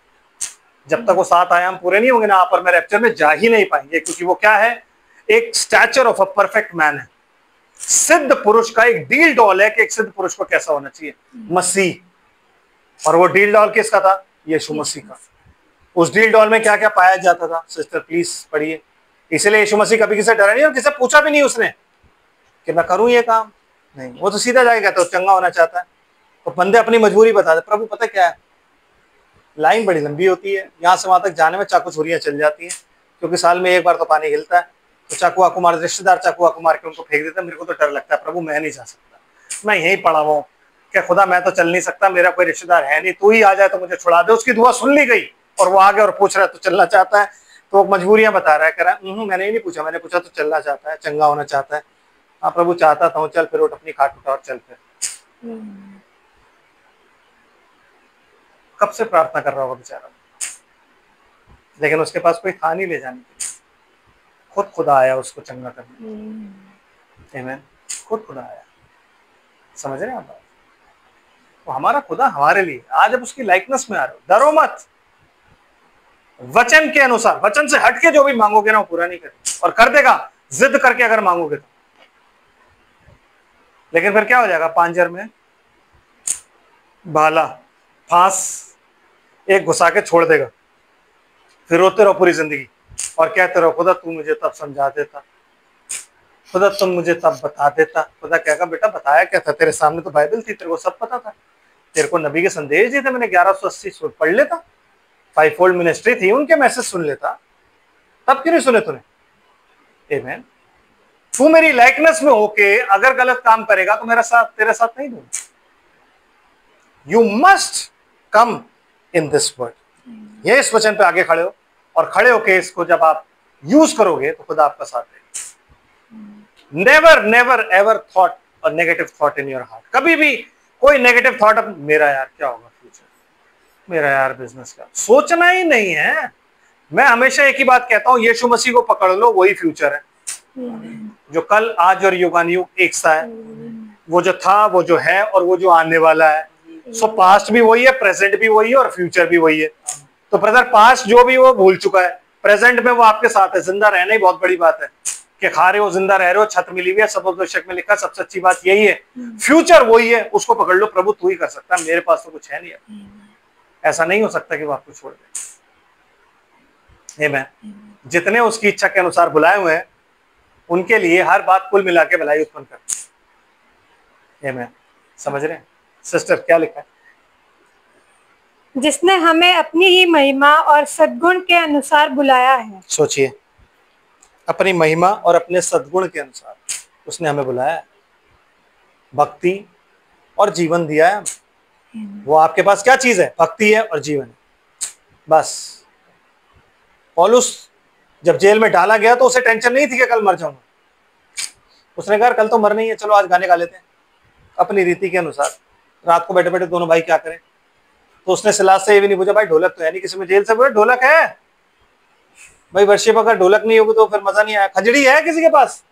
जब तक वो 7 आयाम पूरे नहीं होंगे ना, आप और मैं रैप्चर में जा ही नहीं पाएंगे, क्योंकि वो क्या है, एक stature of a perfect man है। सिद्ध पुरुष का एक डील डॉल है कि एक सिद्ध पुरुष को कैसा होना चाहिए, मसीह। और वो डील डॉल किसका था? यीशु मसीह का। उस डील डॉल में क्या क्या पाया जाता था? सिस्टर प्लीज पढ़िए। इसलिए यीशु मसीह कभी किसी डरा नहीं और किसी पूछा भी नहीं उसने कि मैं करूं ये काम, नहीं। वो तो सीधा जाके कहता है चंगा होना चाहता है। तो बंदे अपनी मजबूरी बताते, प्रभु पता क्या है, लाइन बड़ी लंबी होती है, यहाँ से वहां तक जाने में चाकू छुरियां चल जाती हैं, क्योंकि साल में एक बार तो पानी हिलता है। तो चाकू आकू मार, रिश्तेदार चाकू आकू मार के उनको फेंक देता है। मेरे को तो डर लगता है, प्रभु मैं नहीं जा सकता, मैं यहीं पड़ा हुआ हूँ, क्या खुदा मैं तो चल नहीं सकता, मेरा कोई रिश्तेदार है नहीं, तू ही आ जाए तो मुझे छुड़ा दे। उसकी दुआ सुन ली गई और वो आ गया और पूछ रहा है तो चलना चाहता है, तो वो मजबूरियां बता रहा है, कह रहा है मैंने ही नहीं पूछा, मैंने पूछा तो चलना चाहता है, चंगा होना चाहता है। हाँ प्रभु चाहता था, चल फिर उठ, अपनी खाट उठा और चल फिर। कब से प्रार्थना कर रहा होगा बेचारा, लेकिन उसके पास कोई था नहीं ले जाने के लिए। खुद खुदा आया उसको चंगा करने। आमीन। खुद खुदा आया। समझ रहे हैं आप? तो हमारा खुदा हमारे लिए आज अब उसकी लाइकनेस में आ रहे हो, डरो मत। वचन के अनुसार, वचन से हटके जो भी मांगोगे ना वो पूरा नहीं करेगा, और कर देगा जिद करके अगर मांगोगे तो। लेकिन फिर क्या हो जाएगा, पांजर में भाला फांस एक घुसा के छोड़ देगा, फिर रोते रहो पूरी जिंदगी और कहते रहो खुदा तू मुझे तब समझा देता, खुदा तुम मुझे तब बता देता। खुदा कहेगा बेटा बताया क्या था, तेरे सामने तो बाइबल थी, तेरे को सब पता था, तेरे को नबी के संदेश दिए थे मैंने, 1180 पढ़ लेता, 5 फोल्ड मिनिस्ट्री थी, उनके मैसेज सुन लेता, तब क्यों नहीं सुने तूने? आमीन। तू मेरी लाइकनेस में होके अगर गलत काम करेगा तो मेरा साथ तेरे साथ नहीं दूंगा। You must come in this word. ये इस वचन पे आगे खड़े हो, और खड़े होके इसको जब आप यूज करोगे तो खुदा आपका साथ देगा। नेवर नेवर एवर थॉट और negative thought in your heart. कभी भी कोई नेगेटिव थॉट, मेरा यार क्या होगा फ्यूचर, मेरा यार बिजनेस का, सोचना ही नहीं है। मैं हमेशा एक ही बात कहता हूं, यीशु मसीह को पकड़ लो, वही फ्यूचर है, जो कल आज और युगानुयुग एक सा है। वो जो था, वो जो है, और वो जो आने वाला है। सो पास्ट भी वही है, प्रेजेंट भी वही है, और फ्यूचर भी वही है। तो ब्रदर पास्ट जो भी वो भूल चुका है, प्रेजेंट में वो आपके साथ है। जिंदा रहना ही बहुत बड़ी बात है कि खा रहे हो, जिंदा रह रहे हो, छत मिली हुई है, सब दशक में लिखा, सबसे अच्छी बात यही है। फ्यूचर वही है, उसको पकड़ लो। प्रभु तू ही कर सकता है, मेरे पास तो कुछ है नहीं। ऐसा नहीं हो सकता कि वो आपको छोड़ दे। आमीन। जितने उसकी इच्छा के अनुसार बुलाए हुए हैं उनके लिए हर बात कुल मिला के भलाई उत्पन्न करती है। आमीन। समझ रहे हैं सिस्टर क्या लिखा है? जिसने हमें अपनी ही महिमा और सद्गुण के अनुसार बुलाया है। सोचिए, अपनी महिमा और अपने सद्गुण के अनुसार उसने हमें बुलाया है, भक्ति और जीवन दिया है। वो आपके पास क्या चीज है? भक्ति है और जीवन है, बस। पौलुस जब जेल में डाला गया तो उसे टेंशन नहीं थी कि कल मर जाऊंगा। उसने कहा कल तो मरना ही है, चलो आज गाने गा लेते हैं अपनी रीति के अनुसार। रात को बैठे बैठे दोनों भाई क्या करें, तो उसने सिलास से ये भी नहीं पूछा भाई ढोलक तो है नहीं किसी में, जेल से बोले ढोलक है भाई, वर्षिप अगर ढोलक नहीं होगी तो फिर मजा नहीं आया। खजड़ी है किसी के पास,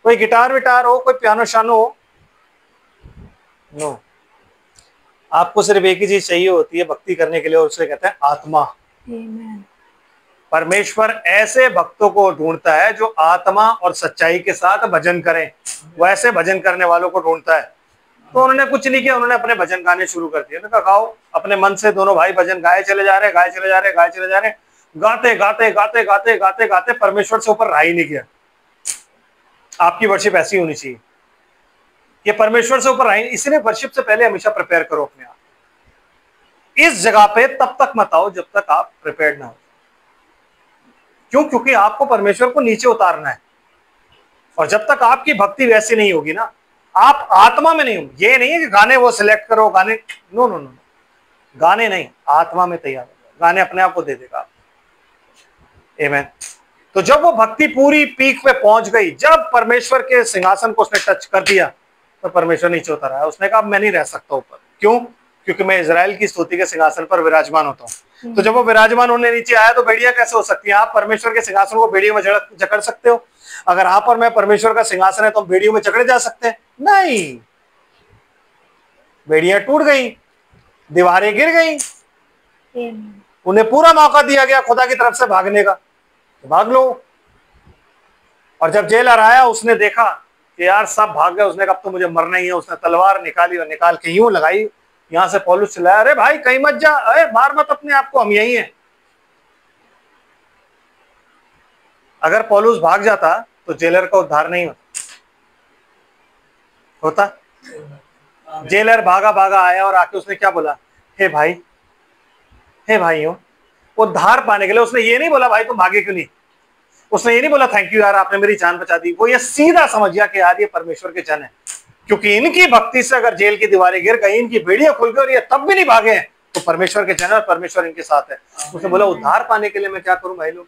कोई गिटार विटार हो, कोई पियानो शानो हो? नो। आपको सिर्फ एक ही चीज चाहिए होती है भक्ति करने के लिए, और उसे कहते हैं आत्मा। परमेश्वर ऐसे भक्तों को ढूंढता है जो आत्मा और सच्चाई के साथ भजन करें, वैसे भजन करने वालों को ढूंढता है। तो उन्होंने कुछ नहीं किया, उन्होंने अपने भजन गाने शुरू कर दिए। उन्होंने कहा गाओ, अपने मन से दोनों भाई भजन गाए चले जा रहे, गाए चले जा रहे, गाए चले जा रहे, गाते गाते गाते गाते गाते गाते परमेश्वर से ऊपर रहा ही नहीं गया। आपकी वर्शिप ऐसी होनी चाहिए, ये परमेश्वर से ऊपर रहा ही। इसलिए वर्शिप से पहले हमेशा प्रिपेयर करो अपने आप। इस जगह पे तब तक मत आओ जब तक आप प्रिपेयर्ड ना हो। क्यों? क्योंकि आपको परमेश्वर को नीचे उतारना है, और जब तक आपकी भक्ति वैसी नहीं होगी ना, आप आत्मा में नहीं हो। ये नहीं है कि गाने वो सिलेक्ट करो, गाने, नो नो नो, गाने नहीं, आत्मा में तैयार हो जाओ, गाने अपने आप को दे देगा। आमीन। तो जब वो भक्ति पूरी पीक पे पहुंच गई, जब परमेश्वर के सिंहासन को उसने टच कर दिया, तो परमेश्वर नीचे उतर आया। उसने कहा मैं नहीं रह सकता ऊपर। क्यों? क्योंकि मैं इजराइल की स्तुति के सिंहासन पर विराजमान होता हूँ। तो जब वो विराजमान होने नीचे आया, तो भेड़िया कैसे हो सकती है? आप परमेश्वर के सिंहासन को भेड़ियों में जकड़ सकते हो? अगर आप और मैं परमेश्वर का सिंहासन है तो हम भेड़ियों में जकड़े जा सकते हैं? नहीं। भेड़ियां टूट गई, दीवारें गिर गई, उन्हें पूरा मौका दिया गया खुदा की तरफ से भागने का, तो भाग लो। और जब जेलर आया, उसने देखा कि यार सब भाग गए, उसने कहा अब तो मुझे मरना ही है। उसने तलवार निकाली और निकाल के यूं लगाई, यहां से पौलुस चिल्लाया, अरे भाई कहीं मत जा, अरे मार मत अपने आप को, हम यही हैं। अगर पौलुस भाग जाता तो जेलर का उद्धार नहीं होता। जेलर भागा भागा आया और आके उसने क्या बोला, हे भाई, हे भाइयों। उद्धार पाने के लिए उसने ये नहीं बोला भाई तुम भागे क्यों नहीं, उसने ये नहीं बोला थैंक यू यार आपने मेरी जान बचा दी। वो ये सीधा समझ गया कि यार ये परमेश्वर के जन है, क्योंकि इनकी भक्ति से अगर जेल की दीवारें गिर गई, इनकी बेड़ियां खुल गई और ये तब भी नहीं भागे हैं, तो परमेश्वर के जन है और परमेश्वर इनके साथ है। उसने बोला उद्धार पाने के लिए मैं क्या करूं भाई लोग?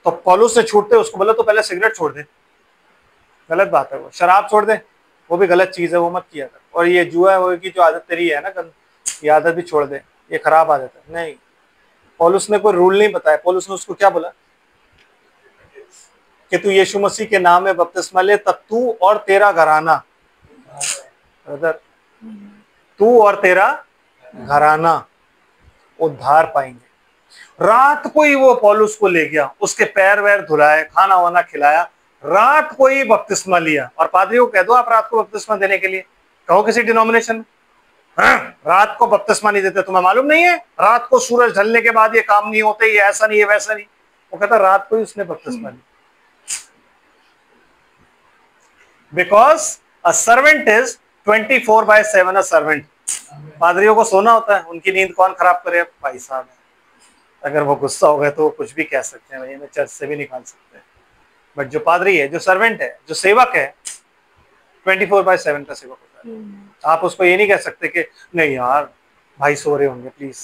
तो पौलुस ने छूटते उसको बोला तो पहले सिगरेट छोड़ दे, गलत बात है वो। शराब छोड़ दे, वो भी गलत चीज है, वो मत किया कर। और ये जुआ वो की जो आदत तेरी है ना, ये आदत भी छोड़ दे, ये खराब आदत है। नहीं, पौलुस ने कोई रूल नहीं बताया। पौलुस ने उसको क्या बोला कि तू यीशु मसीह के नाम में बपतिस्मा ले, तब तू और तेरा घराना, ब्रदर, तू और तेरा घराना उद्धार पाएंगे। रात को ही वो पौलुस को ले गया, उसके पैर वैर धुलाए, खाना वाना खिलाया, रात को ही बपतिस्मा लिया। और पादरी को कह दो आप रात को बपतिस्मा देने के लिए, कहो किसी डिनोमिनेशन में, हाँ, रात को बपतिस्मा नहीं देते, तुम्हें मालूम नहीं है रात को सूरज ढलने के बाद ये काम नहीं होते, ये ऐसा नहीं है वैसा नहीं। वो कहता रात को ही उसने बपतिस्मा लिया। Because a servant is 24/7 a servant. पादरियों को सोना होता है, उनकी नींद कौन खराब करे? भाई साहब, अगर वो गुस्सा हो गए तो वो कुछ भी कह सकते हैं, भाई हमें चर्च से भी निकाल सकते हैं। बट जो पादरी है, जो सर्वेंट है, जो सेवक है, 24/7 का सेवक होता है। आप उसको ये नहीं कह सकते कि नहीं यार भाई सो रहे होंगे प्लीज,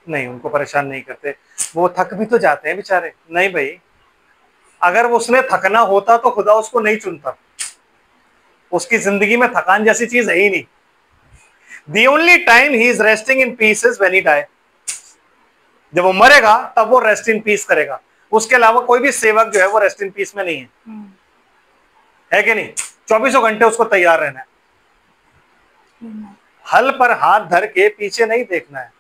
नहीं उनको परेशान नहीं करते, वो थक भी तो जाते हैं बेचारे। नहीं भाई, अगर उसने थकना होता तो खुदा उसको नहीं चुनता। उसकी जिंदगी में थकान जैसी चीज है ही नहीं। The only time he is resting in peace is when he die। जब वो मरेगा तब वो रेस्ट इन पीस करेगा। उसके अलावा कोई भी सेवक जो है वो रेस्ट इन पीस में नहीं है कि नहीं? 24 घंटे उसको तैयार रहना है। हल पर हाथ धर के पीछे नहीं देखना है।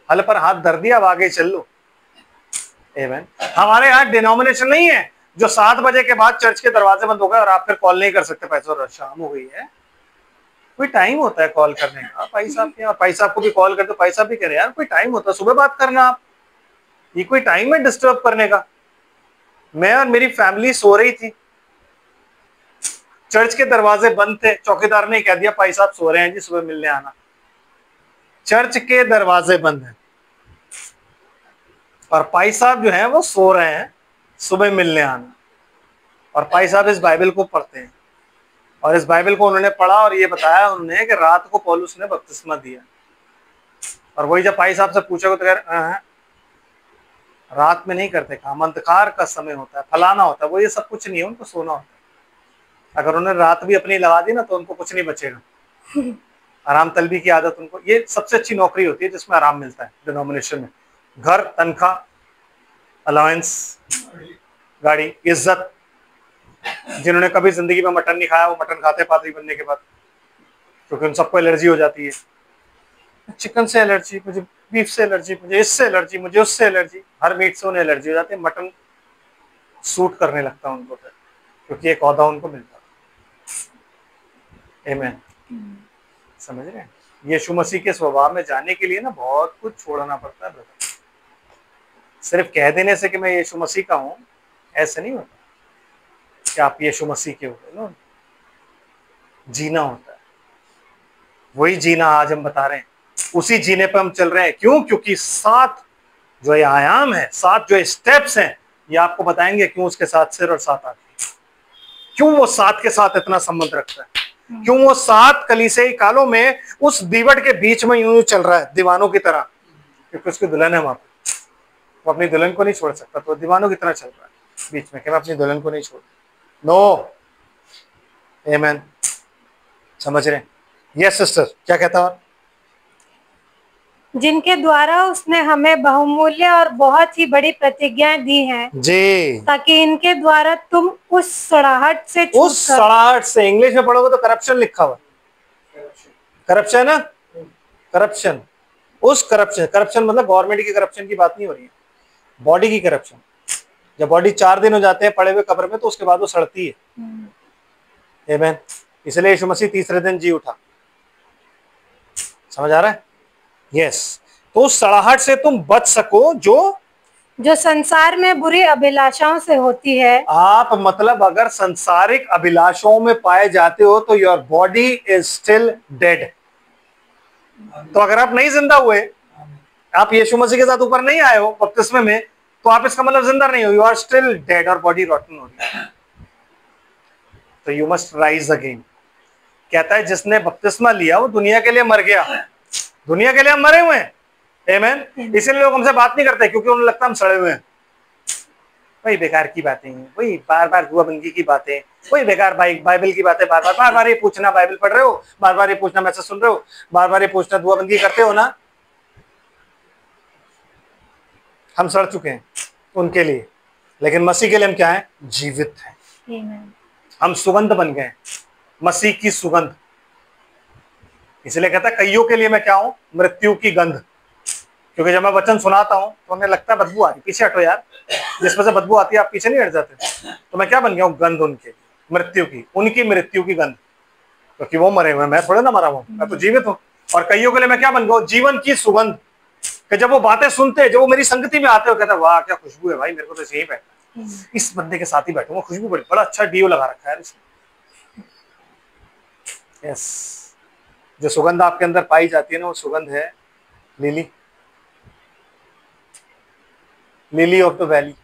हल पर हाथ धर दिया, अब आगे चल लो। आमीन। हमारे यहाँ डिनोमिनेशन नहीं है जो 7 बजे के बाद चर्च के दरवाजे बंद हो गए और आप फिर कॉल नहीं कर सकते, पैसा शाम हो गई है। कोई टाइम होता है कॉल करने का। भाई साहब के यहाँ भाई साहब को भी कॉल करते, भाई साहब भी कह रहे यार कोई टाइम होता है, सुबह बात करना आप, ये कोई टाइम है डिस्टर्ब करने का? मैं और मेरी फैमिली सो रही थी, चर्च के दरवाजे बंद थे, चौकीदार ने कह दिया भाई साहब सो रहे हैं जी, सुबह मिलने आना। चर्च के दरवाजे बंद हैं और भाई साहब जो हैं वो सो रहे हैं, सुबह मिलने आना। और भाई साहब इस बाइबल को पढ़ते हैं और इस बाइबल को उन्होंने पढ़ा और ये बताया उन्होंने कि रात को पौलुस ने बपतिस्मा दिया। और वही जब भाई साहब से पूछोगे तो कह रहे रात में नहीं करते काम, अंधकार का समय होता है, फलाना होता है। वो ये सब कुछ नहीं है, उनको सोना होता है। अगर उन्होंने रात भी अपनी लगा दी ना तो उनको कुछ नहीं बचेगा। आराम तलबी की आदत उनको, ये सबसे अच्छी नौकरी होती है जिसमें आराम मिलता है डिनोमिनेशन में। घर, तनख्वाह, अलाउंस, गाड़ी, इज्जत। जिन्होंने कभी जिंदगी में मटन नहीं खाया वो मटन खाते पादरी बनने के बाद, क्योंकि उन सबको एलर्जी हो जाती है। चिकन से एलर्जी, मुझे बीफ से एलर्जी, मुझे इससे एलर्जी, मुझे उससे एलर्जी। हर मीट से उन्हें एलर्जी हो जाती है। मटन सूट करने लगता है उनको फिर, क्योंकि एक औहदा उनको मिलता है। आमेन। समझ रहे हैं? यीशु मसीह के स्वभाव में जाने के लिए ना बहुत कुछ छोड़ना पड़ता है ब्रदर। सिर्फ कह देने से कि मैं यीशु मसीह का हूं ऐसे नहीं होता कि आप यीशु मसीह के हो गए। नो, जीना होता है। वही जीना आज हम बता रहे हैं, उसी जीने पे हम चल रहे हैं। क्यों? क्योंकि 7 जो ये आयाम है, 7 जो स्टेप्स हैं, ये आपको बताएंगे क्यों उसके 7 सिर और 7 आंखें, क्यों वो 7 के साथ इतना संबंध रखता है, क्यों वो 7 कलीसियाई कालों में उस दीवट के बीच में यूं चल रहा है दीवानों की तरह, क्योंकि उसकी दुल्हन है वहां पर। वो अपनी दुल्हन को नहीं छोड़ सकता, तो दीवानों की तरह चल रहा है बीच में कि मैं अपनी दुल्हन को नहीं छोड़। नो, आमेन। समझ रहे हैं? यस सिस्टर, क्या कहता है? जिनके द्वारा उसने हमें बहुमूल्य और बहुत ही बड़ी प्रतिज्ञाएं दी हैं जी, ताकि इनके द्वारा तुम उस सड़ाहट से उस सड़ाहट से, इंग्लिश में पढ़ोगे तो करप्शन लिखा हुआ, करप्शन है, करप्शन, उस करप्शन, करप्शन मतलब गवर्नमेंट की करप्शन की बात नहीं हो रही है, बॉडी की करप्शन। जब बॉडी 4 दिन हो जाते हैं पड़े हुए कब्र में तो उसके बाद वो सड़ती है। आमेन। इसलिए यीशु मसीह तीसरे दिन जी उठा। समझ आ रहा है? यस। तो उस सड़ाहट से तुम बच सको जो संसार में बुरी अभिलाषाओं से होती है। आप मतलब अगर संसारिक अभिलाषाओं में पाए जाते हो तो your body is still dead. तो अगर आप नहीं जिंदा हुए, आप यीशु मसीह के साथ ऊपर नहीं आए हो बपतिस्मे में, तो आप इसका मतलब जिंदा नहीं हो, यू आर स्टिल डेड और बॉडी रॉटन हो रही है। तो यू मस्ट राइज अगेन। कहता है जिसने बपतिस्मा लिया वो दुनिया के लिए मर गया, दुनिया के लिए हम मरे हुए हैं। आमेन। इसलिए लोग हमसे बात नहीं करते क्योंकि उन्हें लगता हम सड़े हुए हैं। वही बेकार की बातें हैं, वही बार बार दुआबंदी की बातें, वही बेकार बाइबल की बातें, बार बार ये पूछना बाइबल पढ़ रहे हो, बार बार ये पूछना मैसेज सुन रहे हो, बार बार ये पूछना दुआबंदी करते हो ना। हम सड़ चुके हैं उनके लिए, लेकिन मसीह के लिए हम क्या है? जीवित हैं। हम सुगंध बन गए, मसीह की सुगंध। इसलिए कहता है कईयों के लिए मैं क्या हूं? मृत्यु की गंध। क्योंकि जब मैं वचन सुनाता हूं तो उन्हें लगता है बदबू आ रही, पीछे हटो यार, जिसमें से बदबू आती है आप पीछे नहीं हट जाते। तो मैं क्या बन गया हूं? गंध उनके, मृत्यु की, उनकी मृत्यु की गंध। क्योंकि वो मरे हुए, मैं थोड़े ना मरा हूं, मैं तो जीवित हूं। और कईयों के लिए मैं क्या बन गया हूं? जीवन की सुगंध। कि जब वो बातें सुनते, जब वो मेरी संगति में आते हो, कहता वाह क्या खुशबू है भाई, मेरे को तो यही बैठना, इस बंदे के साथ ही बैठूंगा, खुशबू बड़ा अच्छा डीओ लगा रखा है इसने। यस, जो सुगंध आपके अंदर पाई जाती है ना, वो सुगंध है lily, lily of the valley.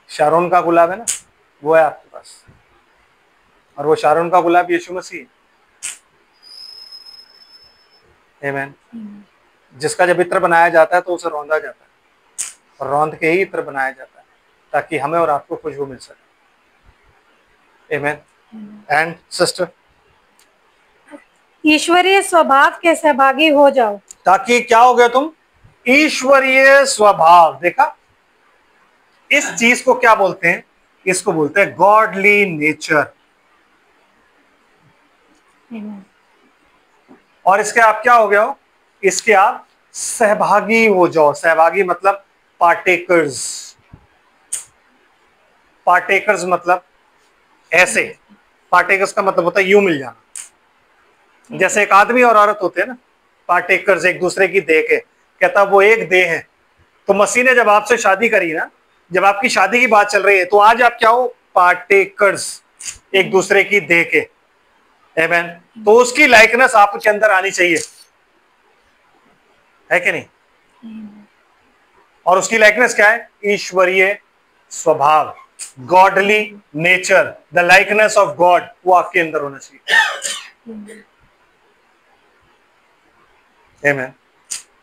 Sharon का गुलाब है ना, वो है आपके पास, और वो शारोन का गुलाब यीशु मसीह। आमेन। जिसका जब इत्र बनाया जाता है तो उसे रौंदा जाता है, और रौंद के ही इत्र बनाया जाता है ताकि हमें और आपको खुशबू मिल सके। आमेन। एंड सिस्टर, ईश्वरीय स्वभाव के सहभागी हो जाओ। ताकि क्या हो गया तुम? ईश्वरीय स्वभाव। देखा, इस चीज को क्या बोलते हैं? इसको बोलते हैं गॉडली नेचर। और इसके आप क्या हो गया हो? इसके आप सहभागी हो जाओ। सहभागी मतलब पार्टेकर्स। पार्टेकर्स मतलब ऐसे, पार्टेकर्स का मतलब होता है यूं मिल जाना। जैसे एक आदमी और औरत होते हैं ना, पार्टेकर्स, एक दूसरे की देह के। कहता वो एक देह है। तो मसीह ने जब आपसे शादी करी ना, जब आपकी शादी की बात चल रही है, तो आज आप क्या हो? पार्टेकर्स, एक दूसरे की देह के। आमेन। तो उसकी लाइकनेस आपके अंदर आनी चाहिए, है कि नहीं? और उसकी लाइकनेस क्या है? ईश्वरीय स्वभाव, godly nature, the likeness of God, वो आपके अंदर होना चाहिए। आमेन।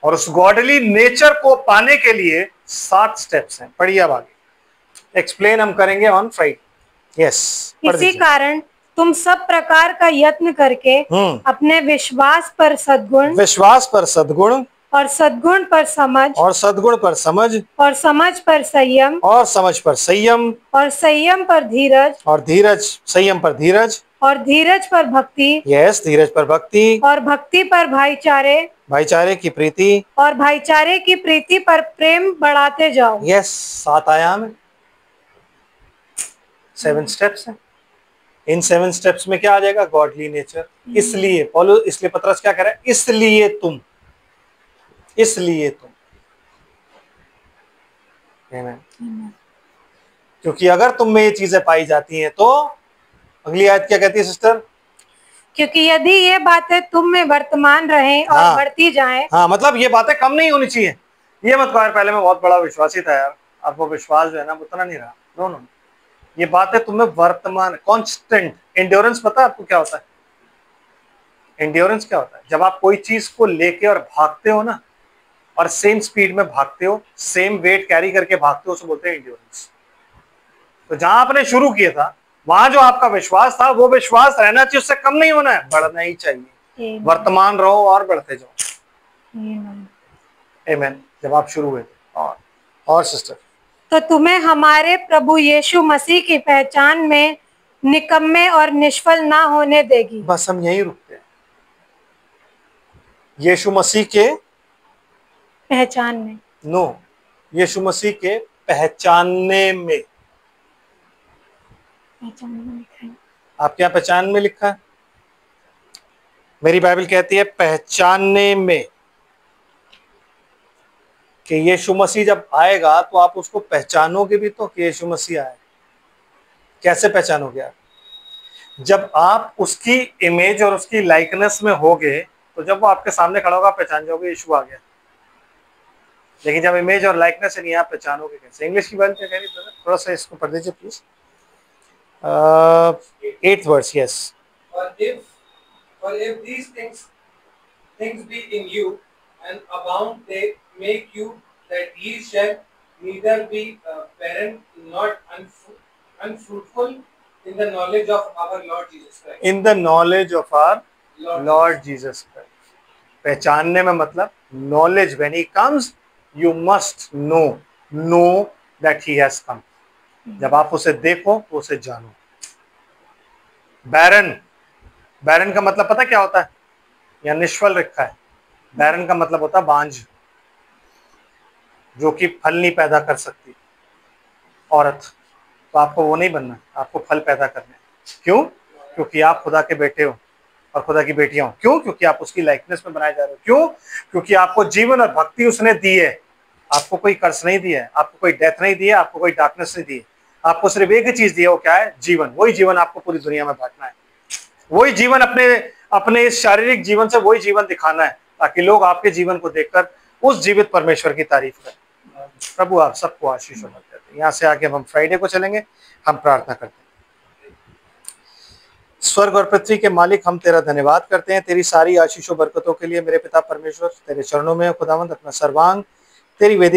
और उस गॉडली नेचर को पाने के लिए 7 स्टेप्स हैं। पढ़िए अब आगे, एक्सप्लेन हम करेंगे ऑन फ्राइडे। यस। इसी कारण तुम सब प्रकार का यत्न करके अपने विश्वास पर सद्गुण, विश्वास पर सद्गुण, और सद्गुण पर समझ, और सद्गुण पर समझ, और समझ पर संयम, और समझ पर संयम, और संयम पर धीरज, और धीरज, संयम पर धीरज, और धीरज पर भक्ति, यस, धीरज पर भक्ति, और भक्ति पर भाईचारे, भाईचारे की प्रीति, और भाईचारे की प्रीति पर प्रेम बढ़ाते जाओ। यस। 7 आयाम है, 7 स्टेप्स हैं। इन 7 स्टेप्स में क्या आ जाएगा? Godly nature. इसलिए पतरस क्या कह रहा है? इसलिए तुम क्योंकि अगर तुम में ये चीजें पाई जाती हैं तो अगली आयत क्या कहती है सिस्टर? क्योंकि यदि ये बातें तुम में वर्तमान रहें और बढ़ती जाएं। हाँ, मतलब ये बातें कम नहीं होनी चाहिए। ये मत कहो यार पहले मैं बहुत बड़ा विश्वासी था यार, अब वो विश्वास जो है ना उतना नहीं रहा। नो, ये बातें तुम्हें वर्तमान, कांस्टेंट। एंड्योरेंस पता है आपको क्या होता है? एंड्योरेंस क्या होता है? जब आप कोई चीज को लेके और भागते हो ना, और सेम स्पीड में भागते हो, सेम वेट कैरी करके भागते हो, उसे बोलते हैं एंड्योरेंस। तो जहां आपने शुरू किया था वहां जो आपका विश्वास था वो विश्वास रहना चाहिए, उससे कम नहीं होना है, बढ़ना ही चाहिए। वर्तमान रहो और बढ़ते जाओ। आमीन। जब आप शुरू हुए थे। और सिस्टर, तो तुम्हें हमारे प्रभु यीशु मसीह की पहचान में निकम्मे और निष्फल ना होने देगी। बस हम यही रुकते हैं। यीशु मसीह के पहचान में, यीशु मसीह के पहचानने में। लिखा है। आपके यहाँ पहचान में लिखा है? मेरी बाइबल कहती है पहचानने में, कि यीशु मसीह जब आएगा तो आप उसको पहचानोगे भी तो कि यीशु मसीह आए। कैसे पहचानोगे आप? जब आप उसकी इमेज और उसकी लाइकनेस में होगे तो जब वो आपके सामने खड़ा होगा पहचान जाओगे यीशु आ गया। लेकिन जब इमेज और लाइकनेस नहीं, आप पहचानोगे कैसे? इंग्लिश की बाइबल क्या कह रही है? थोड़ा सा इसको पढ़ दीजिए please. 8th verse, yes. For if these things be in you and abound, they make you that ye shall neither be barren not unfruitful in the knowledge of our Lord Jesus Christ. In the knowledge of our Lord Jesus Christ. पहचानने में मतलब knowledge, when he comes you must know that he has come. जब आप उसे देखो तो उसे जानो। बैरन का मतलब पता क्या होता है? या निष्फल रखा है। बैरन का मतलब होता है बांझ, जो कि फल नहीं पैदा कर सकती औरत। तो आपको वो नहीं बनना, आपको फल पैदा करने। क्यों? क्योंकि आप खुदा के बेटे हो और खुदा की बेटियां हो। क्यों? क्योंकि आप उसकी लाइकनेस में बनाए जा रहे हो। क्यों? क्योंकि आपको जीवन और भक्ति उसने दी है। आपको कोई कर्ज नहीं दिया है, आपको कोई डेथ नहीं दी है, आपको कोई डार्कनेस नहीं दी है। आपको सिर्फ एक ही चीज दी है, वो क्या है? जीवन। वही जीवन आपको पूरी दुनिया में बांटना है। वही जीवन अपने इस शारीरिक जीवन से वही जीवन दिखाना है, ताकि लोग आपके जीवन को देखकर उस जीवित परमेश्वर की तारीफ करें। प्रभु आप सबको आशीष और बरकत दें। यहाँ से आगे हम फ्राइडे को चलेंगे। हम प्रार्थना करते हैं। स्वर्ग और पृथ्वी के मालिक, हम तेरा धन्यवाद करते हैं तेरी सारी आशीषों बरकतों के लिए। मेरे पिता परमेश्वर, तेरे चरणों में खुदावंद अपना सर्वांग तेरी वेदी पे